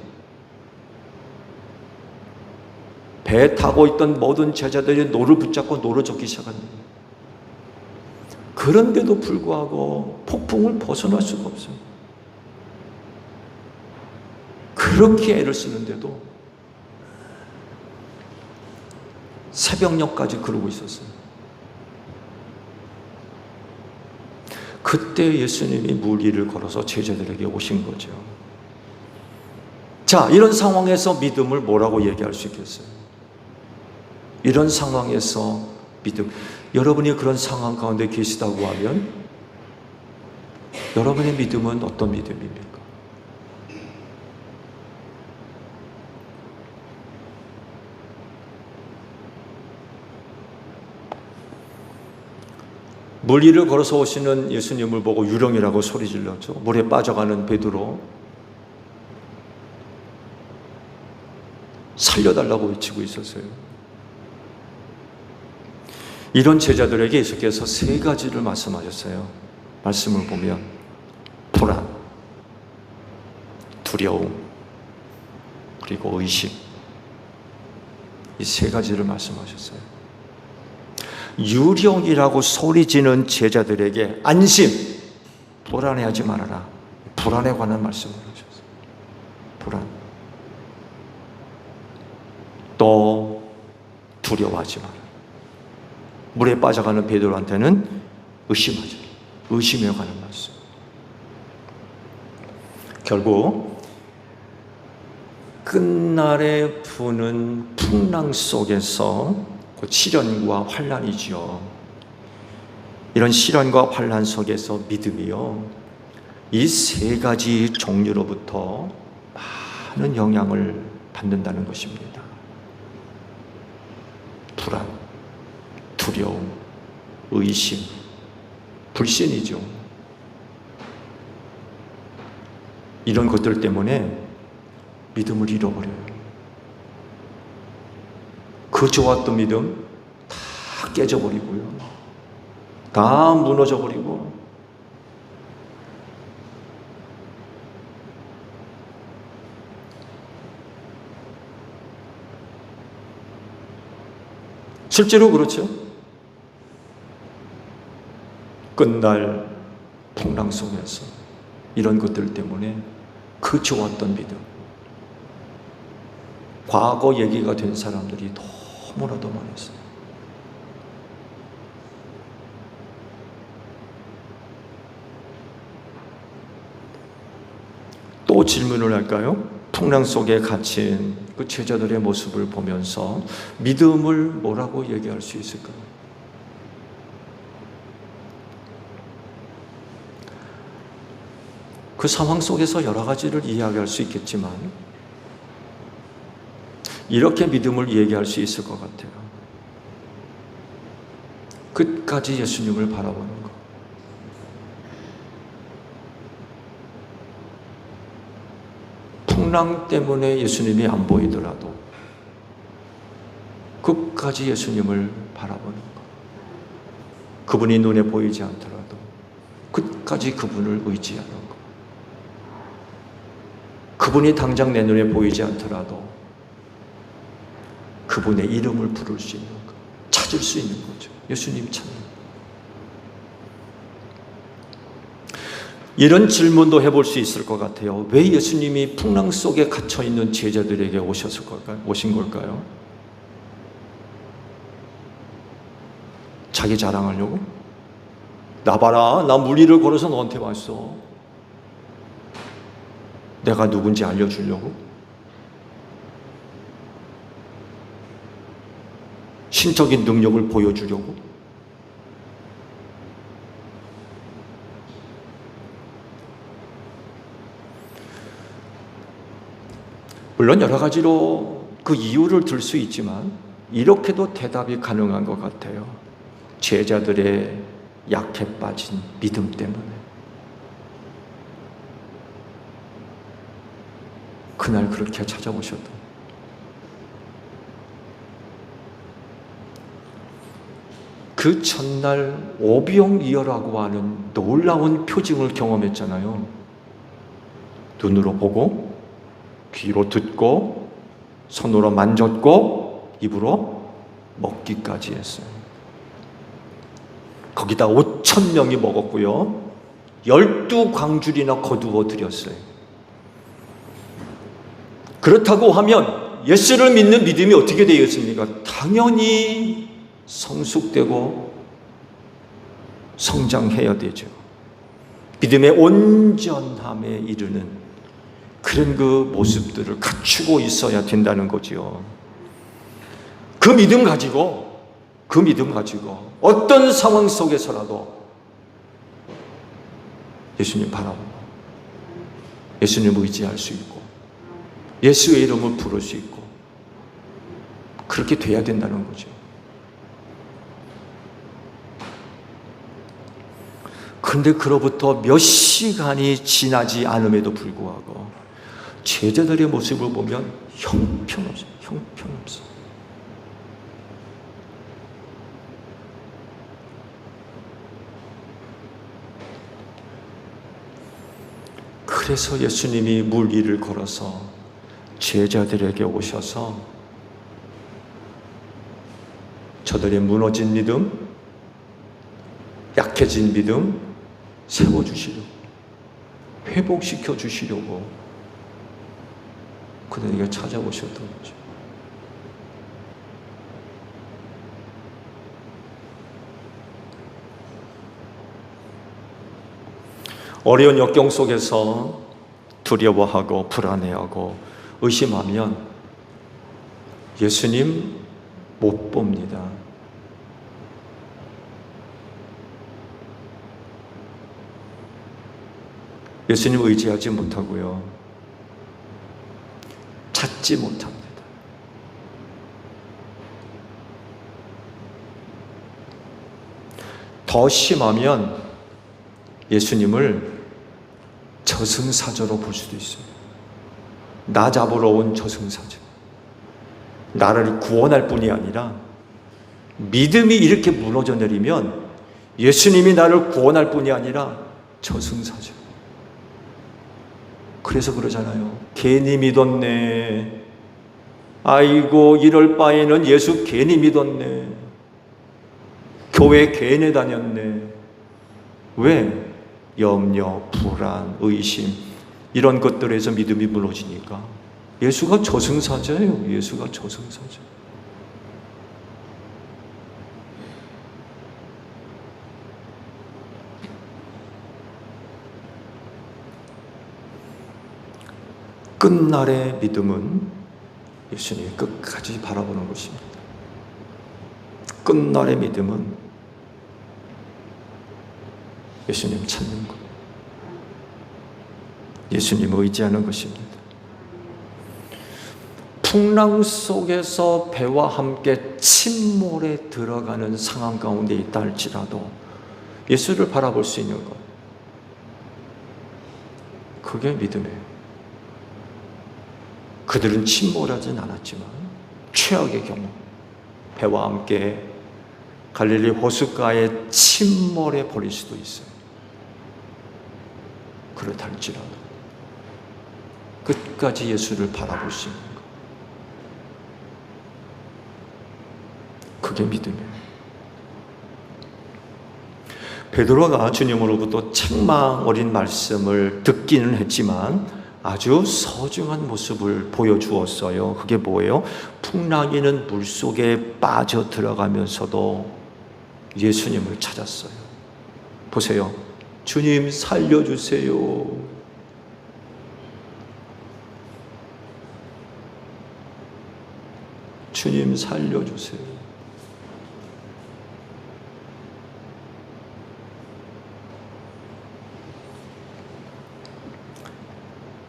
배 타고 있던 모든 제자들이 노를 붙잡고 노를 젓기 시작합니다. 그런데도 불구하고 폭풍을 벗어날 수가 없어요. 그렇게 애를 쓰는데도 새벽녘까지 그러고 있었어요. 그때 예수님이 물 위를 걸어서 제자들에게 오신 거죠. 자, 이런 상황에서 믿음을 뭐라고 얘기할 수 있겠어요? 이런 상황에서 믿음. 여러분이 그런 상황 가운데 계시다고 하면 여러분의 믿음은 어떤 믿음입니까? 물 위를 걸어서 오시는 예수님을 보고 유령이라고 소리 질렀죠. 물에 빠져가는 베드로 살려달라고 외치고 있었어요. 이런 제자들에게 예수께서 3가지를 말씀하셨어요. 말씀을 보면 불안, 두려움, 그리고 의심, 이 3가지를 말씀하셨어요. 유령이라고 소리지는 제자들에게 안심, 불안해하지 말아라. 불안에 관한 말씀을 하셨어요. 불안. 또 두려워하지 마라. 물에 빠져가는 베드로한테는 의심하지. 의심에 관한 말씀. 결국 끝날에 부는 풍랑 속에서 그 시련과 환난이지요. 이런 시련과 환난 속에서 믿음이요, 이 3가지 종류로부터 많은 영향을 받는다는 것입니다. 불안, 두려움, 의심, 불신이죠. 이런 것들 때문에 믿음을 잃어버려요. 그 좋았던 믿음 다 깨져버리고요. 다 무너져버리고, 실제로 그렇죠. 끝날 풍랑 속에서 이런 것들 때문에 그 좋았던 믿음, 과거 얘기가 된 사람들이 너무나도 많았어요. 또 질문을 할까요? 풍랑 속에 갇힌 그 제자들의 모습을 보면서 믿음을 뭐라고 얘기할 수 있을까요? 그 상황 속에서 여러 가지를 이야기할 수 있겠지만 이렇게 믿음을 얘기할 수 있을 것 같아요. 끝까지 예수님을 바라보는 것. 풍랑 때문에 예수님이 안 보이더라도 끝까지 예수님을 바라보는 것. 그분이 눈에 보이지 않더라도 끝까지 그분을 의지하는 것. 그분이 당장 내 눈에 보이지 않더라도 그분의 이름을 부를 수 있는 것, 찾을 수 있는 거죠. 예수님 찾는 것. 이런 질문도 해볼 수 있을 것 같아요. 왜 예수님이 풍랑 속에 갇혀있는 제자들에게 오신 걸까요? 자기 자랑하려고? 나 봐라, 나 물리를 걸어서 너한테 왔어. 내가 누군지 알려주려고? 신적인 능력을 보여주려고? 물론 여러 가지로 그 이유를 들 수 있지만 이렇게도 대답이 가능한 것 같아요. 제자들의 약해 빠진 믿음 때문에. 그날 그렇게 찾아오셨던. 그 첫날 오병이어라고 하는 놀라운 표징을 경험했잖아요. 눈으로 보고, 귀로 듣고, 손으로 만졌고, 입으로 먹기까지 했어요. 거기다 5,000명이 먹었고요. 12광줄이나 거두어 드렸어요. 그렇다고 하면 예수를 믿는 믿음이 어떻게 되겠습니까? 당연히 성숙되고 성장해야 되죠. 믿음의 온전함에 이르는 그런 그 모습들을 갖추고 있어야 된다는 거죠. 그 믿음 가지고 어떤 상황 속에서라도 예수님 바라보고 예수님 의지할 수 있고 예수의 이름을 부를 수 있고 그렇게 돼야 된다는 거죠. 그런데 그로부터 몇 시간이 지나지 않음에도 불구하고 제자들의 모습을 보면 형편없어요. 형편없어요. 그래서 예수님이 물 위를 걸어서 제자들에게 오셔서 저들의 무너진 믿음, 약해진 믿음 세워주시려고, 회복시켜 주시려고 그들에게 찾아오셨던 거죠. 어려운 역경 속에서 두려워하고 불안해하고 의심하면 예수님 못 봅니다. 예수님 의지하지 못하고요. 찾지 못합니다. 더 심하면 예수님을 저승사자로 볼 수도 있어요. 나 잡으러 온 저승사자. 나를 구원할 뿐이 아니라 믿음이 이렇게 무너져 내리면 예수님이 나를 구원할 뿐이 아니라 저승사자. 그래서 그러잖아요. 괜히 믿었네. 아이고 이럴 바에는 예수 괜히 믿었네. 교회 괜히 다녔네. 왜? 염려, 불안, 의심 이런 것들에서 믿음이 무너지니까. 예수가 저승사자예요. 예수가 저승사자. 끝날의 믿음은 예수님이 끝까지 바라보는 것입니다. 끝날의 믿음은 예수님 찾는 것, 예수님 의지하는 것입니다. 풍랑 속에서 배와 함께 침몰에 들어가는 상황 가운데 있다 할지라도 예수를 바라볼 수 있는 것, 그게 믿음이에요. 그들은 침몰하진 않았지만 최악의 경우 배와 함께 갈릴리 호숫가에 침몰해 버릴 수도 있어요. 그렇다 할지라도 끝까지 예수를 바라볼 수 있는 것, 그게 믿음이에요. 베드로가 주님으로부터 책망 어린 말씀을 듣기는 했지만 아주 소중한 모습을 보여주었어요. 그게 뭐예요? 풍랑이는 물속에 빠져 들어가면서도 예수님을 찾았어요. 보세요. 주님 살려주세요. 주님 살려주세요.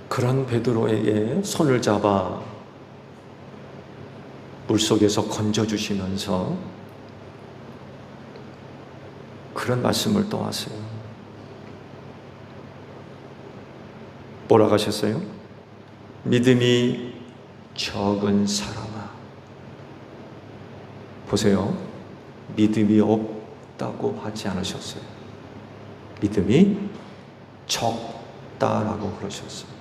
그런 베드로에게 손을 잡아 물속에서 건져주시면서 그런 말씀을 또 하세요. 뭐라고 하셨어요? 믿음이 적은 사람아. 보세요. 믿음이 없다고 하지 않으셨어요. 믿음이 적다라고 그러셨어요.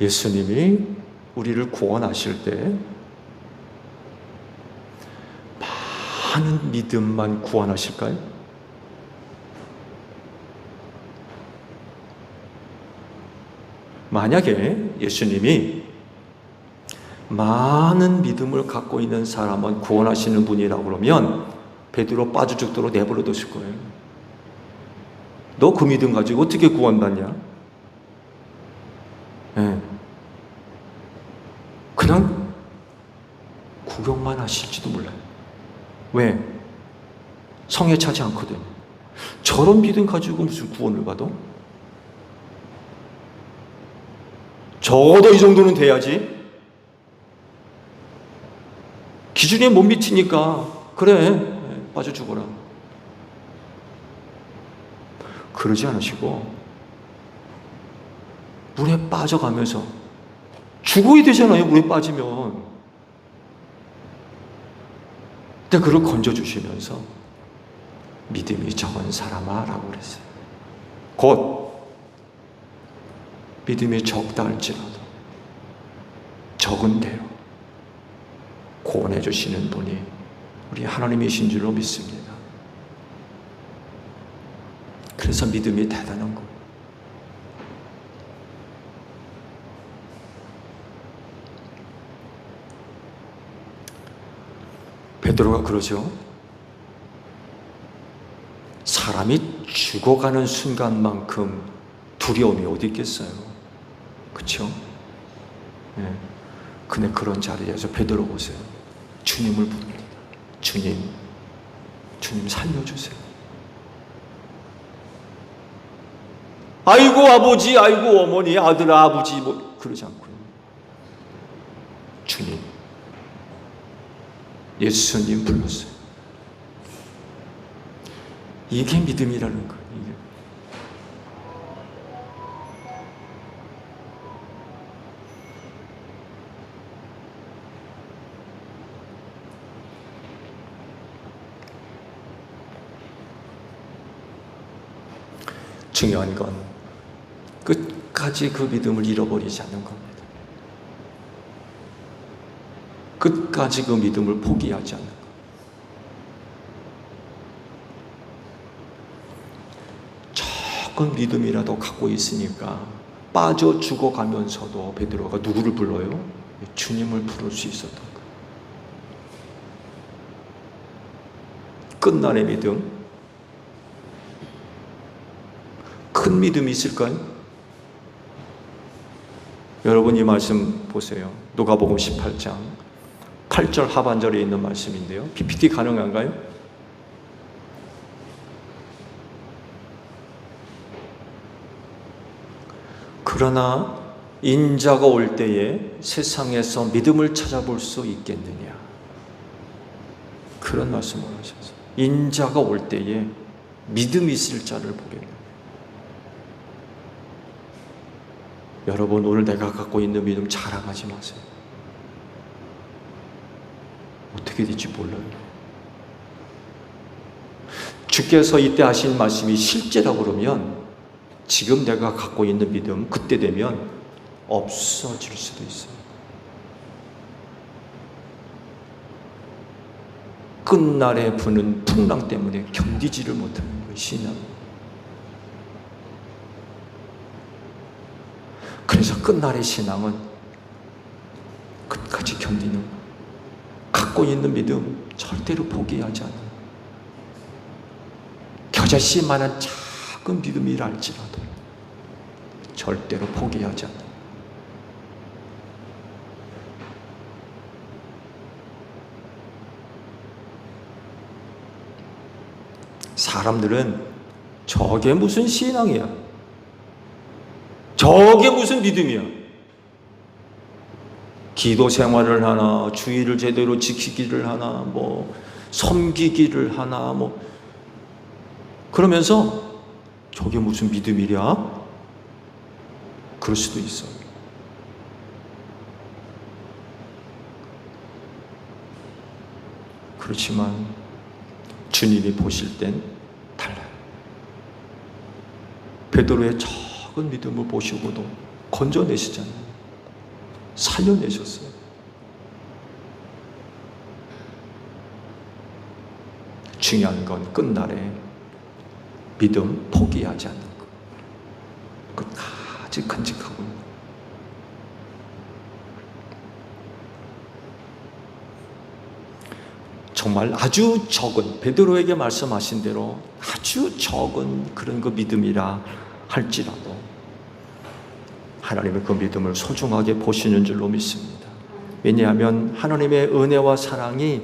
예수님이 우리를 구원하실 때 많은 믿음만 구원하실까요? 만약에 예수님이 많은 믿음을 갖고 있는 사람은 구원하시는 분이라고 그러면 베드로 빠져 죽도록 내버려 두실 거예요. 너 그 믿음 가지고 어떻게 구원받냐? 네. 그냥 구경만 하실지도 몰라요. 왜? 성에 차지 않거든요. 저런 믿음 가지고 무슨 구원을 받아? 적어도 이 정도는 돼야지. 기준에 못 미치니까 그래 빠져 죽어라. 그러지 않으시고 물에 빠져가면서 죽어야 되잖아요. 물에 빠지면. 근데 그걸 건져주시면서 믿음이 적은 사람아 라고 그랬어요. 곧 믿음이 적다 할지라도 적은 대로 구원해 주시는 분이 우리 하나님이신 줄로 믿습니다. 그래서 믿음이 대단한 거예요. 베드로가 그러죠. 사람이 죽어가는 순간만큼 두려움이 어디 있겠어요. 그렇죠? 네. 근데 그런 자리에서 베드로 보세요. 주님을 부릅니다. 주님 살려주세요. 아이고 아버지, 아이고 어머니, 아들아 아버지 뭐 그러지 않고요. 주님 예수님 불렀어요. 이게 믿음이라는 거예요. 이게. 중요한 건 끝까지 그 믿음을 잃어버리지 않는 겁니다. 끝까지 그 믿음을 포기하지 않는 것. 조금 믿음이라도 갖고 있으니까 빠져 죽어가면서도 베드로가 누구를 불러요? 주님을 부를 수 있었던 거예요. 끝날의 믿음, 큰 믿음이 있을까요? 여러분 이 말씀 보세요. 누가복음 18장 8절 하반절에 있는 말씀인데요. PPT 가능한가요? 그러나 인자가 올 때에 세상에서 믿음을 찾아볼 수 있겠느냐. 그런 말씀을 하셨어요. 인자가 올 때에 믿음이 있을 자를 보겠느냐. 여러분 오늘 내가 갖고 있는 믿음 자랑하지 마세요. 어떻게 될지 몰라요. 주께서 이때 하신 말씀이 실제라고 그러면 지금 내가 갖고 있는 믿음 그때 되면 없어질 수도 있어요. 끝날에 부는 풍랑 때문에 견디지를 못하는 거예요. 신앙. 그래서 끝날의 신앙은 끝까지 견디는 거예요. 갖고 있는 믿음 절대로 포기하지 않아요. 겨자씨만한 작은 믿음이라 할지라도 절대로 포기하지 않아요. 사람들은 저게 무슨 신앙이야? 저게 무슨 믿음이야? 기도 생활을 하나, 주의를 제대로 지키기를 하나, 섬기기를 하나, 그러면서 저게 무슨 믿음이랴? 그럴 수도 있어요. 그렇지만 주님이 보실 땐 달라요. 베드로의 작은 믿음을 보시고도 건져내시잖아요. 살려내셨어요. 중요한 건 끝날에 믿음 포기하지 않는 것. 끝까지 간직하고 있는 것. 정말 아주 적은, 베드로에게 말씀하신 대로 아주 적은 그런 그 믿음이라 할지라도 하나님의 그 믿음을 소중하게 보시는 줄로 믿습니다. 왜냐하면 하나님의 은혜와 사랑이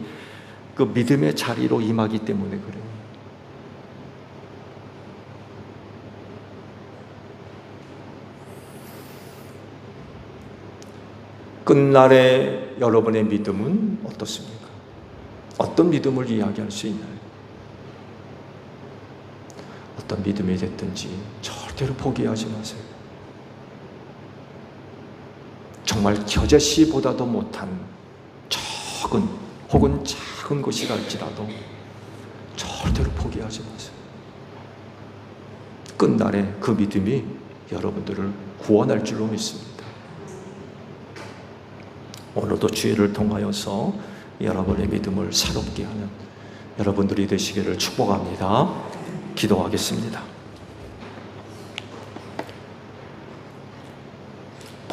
그 믿음의 자리로 임하기 때문에 그래요. 끝날에 여러분의 믿음은 어떻습니까? 어떤 믿음을 이야기할 수 있나요? 어떤 믿음이 됐든지 절대로 포기하지 마세요. 정말 겨자씨보다도 못한 적은 혹은 작은 것이랄지라도 절대로 포기하지 마세요. 끝날에 그 믿음이 여러분들을 구원할 줄로 믿습니다. 오늘도 주의를 통하여서 여러분의 믿음을 새롭게 하는 여러분들이 되시기를 축복합니다. 기도하겠습니다.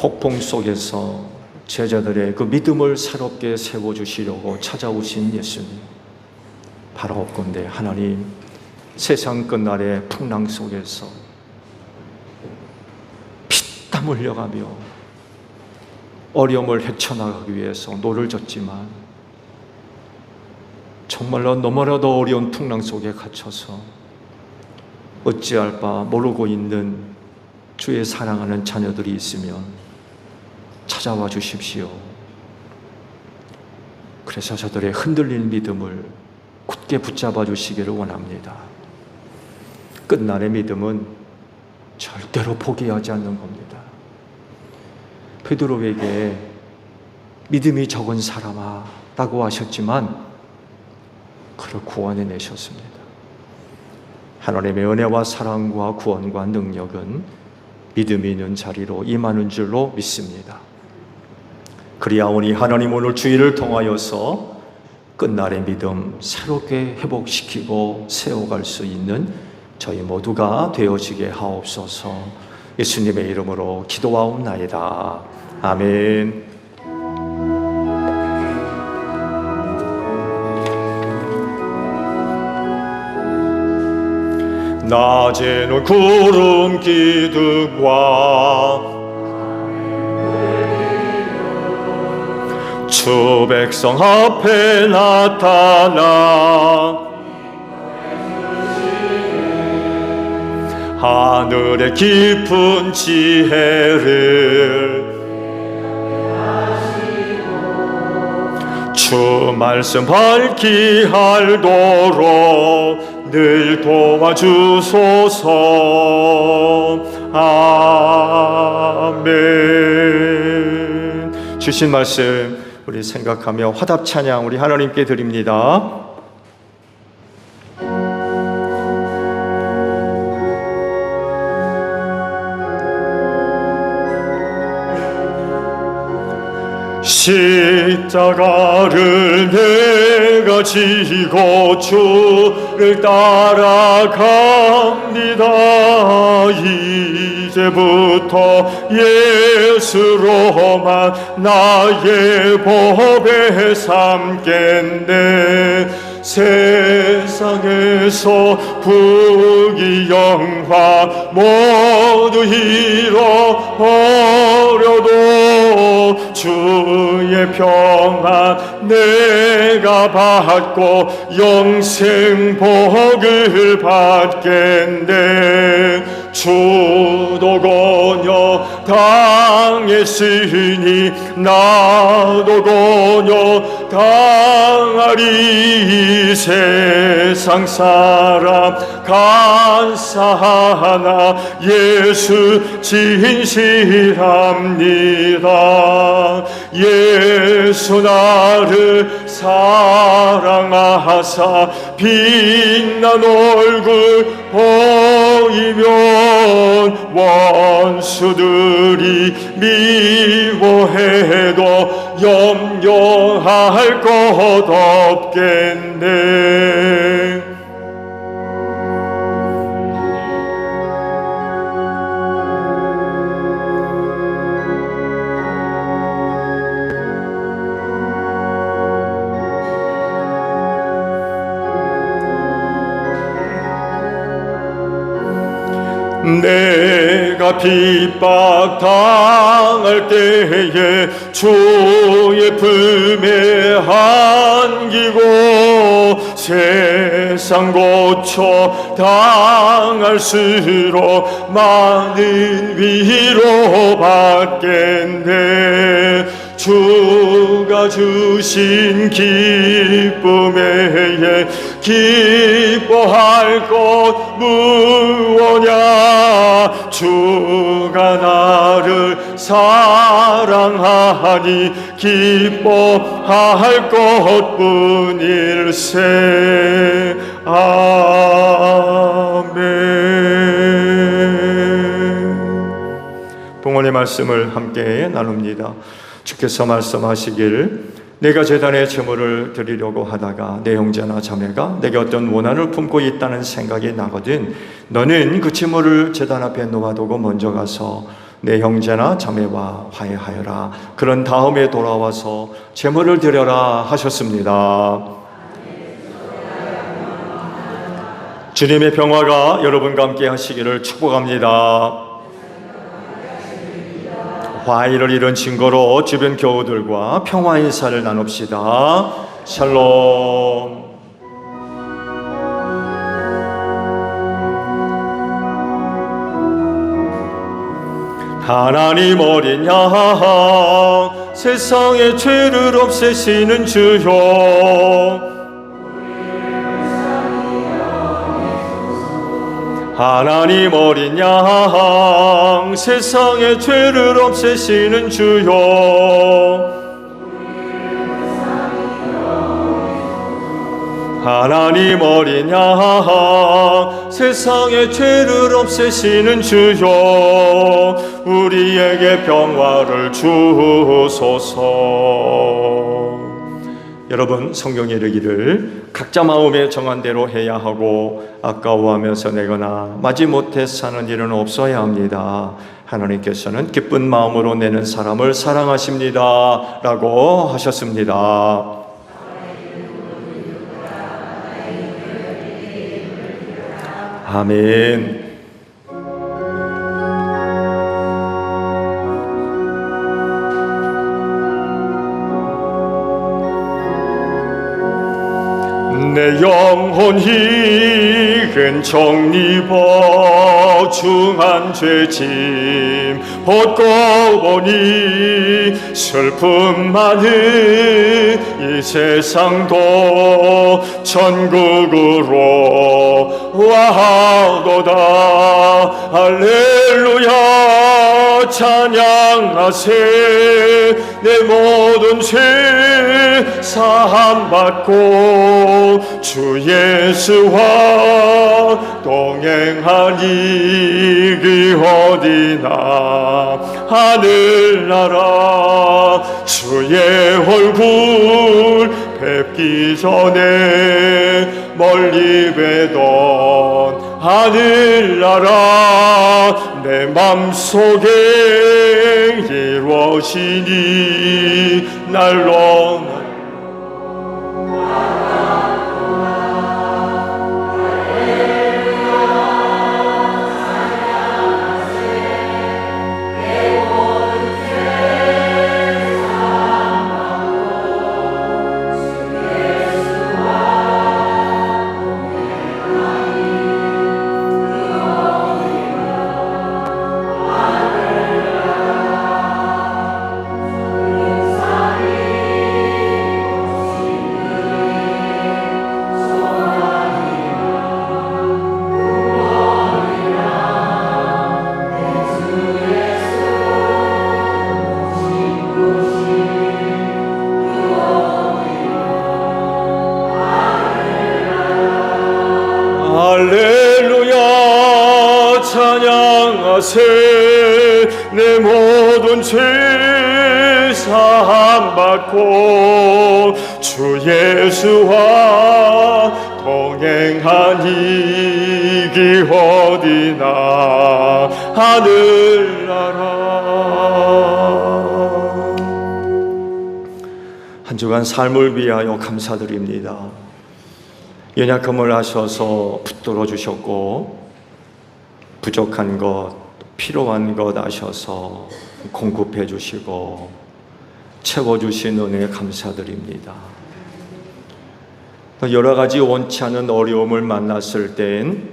폭풍 속에서 제자들의 그 믿음을 새롭게 세워주시려고 찾아오신 예수님, 바라옵건대 하나님, 세상 끝날의 풍랑 속에서 피땀 흘려가며 어려움을 헤쳐나가기 위해서 노를 졌지만 정말로 너무나도 어려운 풍랑 속에 갇혀서 어찌할 바 모르고 있는 주의 사랑하는 자녀들이 있으면 찾아와 주십시오. 그래서 저들의 흔들린 믿음을 굳게 붙잡아 주시기를 원합니다. 끝날의 믿음은 절대로 포기하지 않는 겁니다. 베드로에게 믿음이 적은 사람아 라고 하셨지만 그를 구원해 내셨습니다. 하나님의 은혜와 사랑과 구원과 능력은 믿음이 있는 자리로 임하는 줄로 믿습니다. 그리하오니 하나님 오늘 주일을 통하여서 끝날의 믿음 새롭게 회복시키고 세워갈 수 있는 저희 모두가 되어지게 하옵소서. 예수님의 이름으로 기도하옵나이다. 아멘. 낮에는 구름 기둥과 주 백성 앞에 나타나 하늘의 깊은 지혜를 주 말씀 밝히 알도록 늘 도와주소서. 아멘. 주신 말씀 우리 생각하며 화답 찬양 우리 하나님께 드립니다. 십자가를 내가 지고 주를 따라갑니다. 이제부터 예수로만 나의 법에 삼겠네. 세상에서 부귀영화 모두 잃어버려도 주의 평안 내가 받고 영생 복을 받겠네. 주도 권유 당했으니 나도 권유 당하리. 세상 사람 간사하나 예수 진실합니다. 예수 나를 사랑하사 빛난 얼굴 보이면 원수들이 미워해도 염려할 것 없겠네. 내가 핍박 당할 때에 주의 품에 안기고 세상 고쳐 당할수록 많은 위로 받겠네. 주가 주신 기쁨에 기뻐할 것 무엇냐. 주가 나를 사랑하니 기뻐할 것뿐일세. 아멘. 봉헌의 말씀을 함께 나눕니다. 주께서 말씀하시길 내가 제단에 제물을 드리려고 하다가 내 형제나 자매가 내게 어떤 원한을 품고 있다는 생각이 나거든 너는 그 제물을 제단 앞에 놓아두고 먼저 가서 내 형제나 자매와 화해하여라. 그런 다음에 돌아와서 제물을 드려라 하셨습니다. 주님의 평화가 여러분과 함께 하시기를 축복합니다. 화해를 이룬 증거로 주변 교우들과 평화 인사를 나눕시다. 샬롬. 하나님 어린 양 세상의 죄를 없애시는 주여. 하나님 어린 양 세상의 죄를 없애시는 주여. 하나님 어린 양 세상의 죄를 없애시는 주여. 우리에게 평화를 주소서. 여러분, 성경에 이르기를 각자 마음에 정한 대로 해야 하고 아까워하면서 내거나 마지못해 사는 일은 없어야 합니다. 하나님께서는 기쁜 마음으로 내는 사람을 사랑하십니다 라고 하셨습니다. 아멘. 내 영혼이 근정입어 중한 죄짐 벗고 보니 슬픔 많은 이 세상도 천국으로 와도다. 할렐루야 찬양하세. 내 모든 죄 사함받고 주 예수와 동행하니 그 어디나 하늘나라 주의 얼굴 뵙기 전에 멀리 뵈던 하늘나라 내 맘속에 이루어지니 날로 할렐루야 찬양하세. 내 모든 죄 사함받고 주 예수와 동행하니 그 어디나 하늘나라. 한 주간 삶을 위하여 감사드립니다. 연약함을 아셔서 붙들어 주셨고 부족한 것, 필요한 것 아셔서 공급해 주시고 채워주신 은혜에 감사드립니다. 여러 가지 원치 않은 어려움을 만났을 땐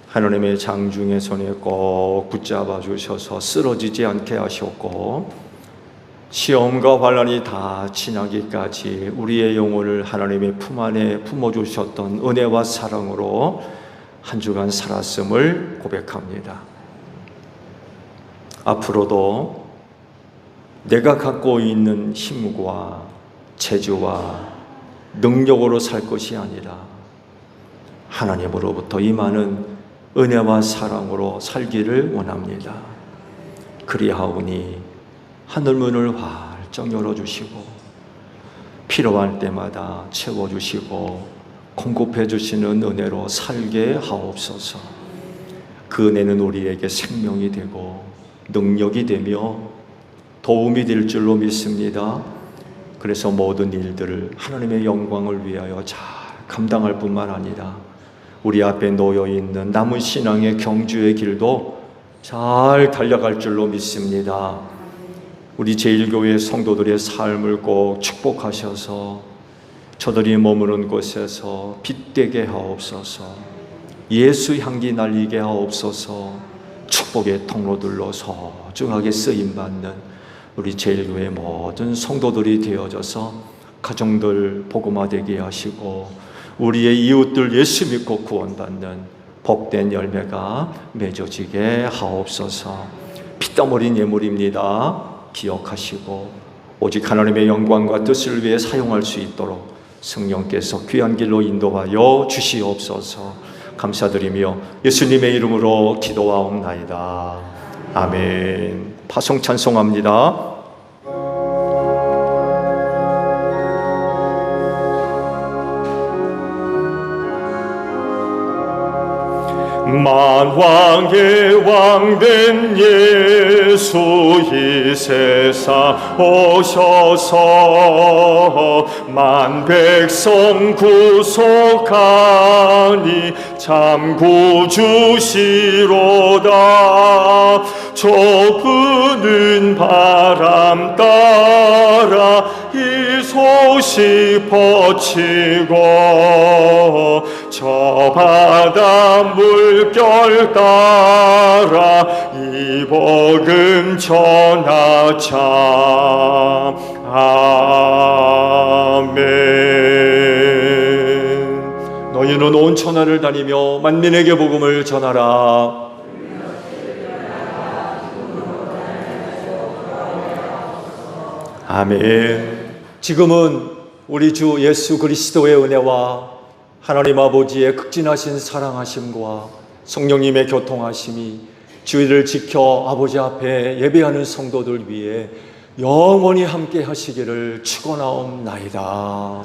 하나님의 장중의 손에 꼭 붙잡아 주셔서 쓰러지지 않게 하셨고 시험과 환난이 다 지나기까지 우리의 영혼을 하나님의 품 안에 품어주셨던 은혜와 사랑으로 한 주간 살았음을 고백합니다. 앞으로도 내가 갖고 있는 힘과 재주와 능력으로 살 것이 아니라 하나님으로부터 임하는 은혜와 사랑으로 살기를 원합니다. 그리하오니 하늘문을 활짝 열어주시고 필요할 때마다 채워주시고 공급해 주시는 은혜로 살게 하옵소서. 그 은혜는 우리에게 생명이 되고 능력이 되며 도움이 될 줄로 믿습니다. 그래서 모든 일들을 하나님의 영광을 위하여 잘 감당할 뿐만 아니라 우리 앞에 놓여있는 남은 신앙의 경주의 길도 잘 달려갈 줄로 믿습니다. 우리 제1교회 성도들의 삶을 꼭 축복하셔서 저들이 머무는 곳에서 빛되게 하옵소서. 예수 향기 날리게 하옵소서. 축복의 통로들로 소중하게 쓰임받는 우리 제1교회 모든 성도들이 되어져서 가정들 복음화되게 하시고 우리의 이웃들 예수 믿고 구원받는 복된 열매가 맺어지게 하옵소서. 피땀 흘린 예물입니다. 기억하시고 오직 하나님의 영광과 뜻을 위해 사용할 수 있도록 성령께서 귀한 길로 인도하여 주시옵소서. 감사드리며 예수님의 이름으로 기도하옵나이다. 아멘. 파송 찬송합니다. 만왕의 왕된 예수 이 세상 오셔서 만 백성 구속하니 참 구주시로다. 좁은 바람 따라 이 소식 퍼치고 저 바다 물결 따라 이 복음 전하자. 아멘. 너희는 온 천하를 다니며 만민에게 복음을 전하라. 아멘. 지금은 우리 주 예수 그리스도의 은혜와 하나님 아버지의 극진하신 사랑하심과 성령님의 교통하심이 주의를 지켜 아버지 앞에 예배하는 성도들 위해 영원히 함께 하시기를 축원하옵나이다.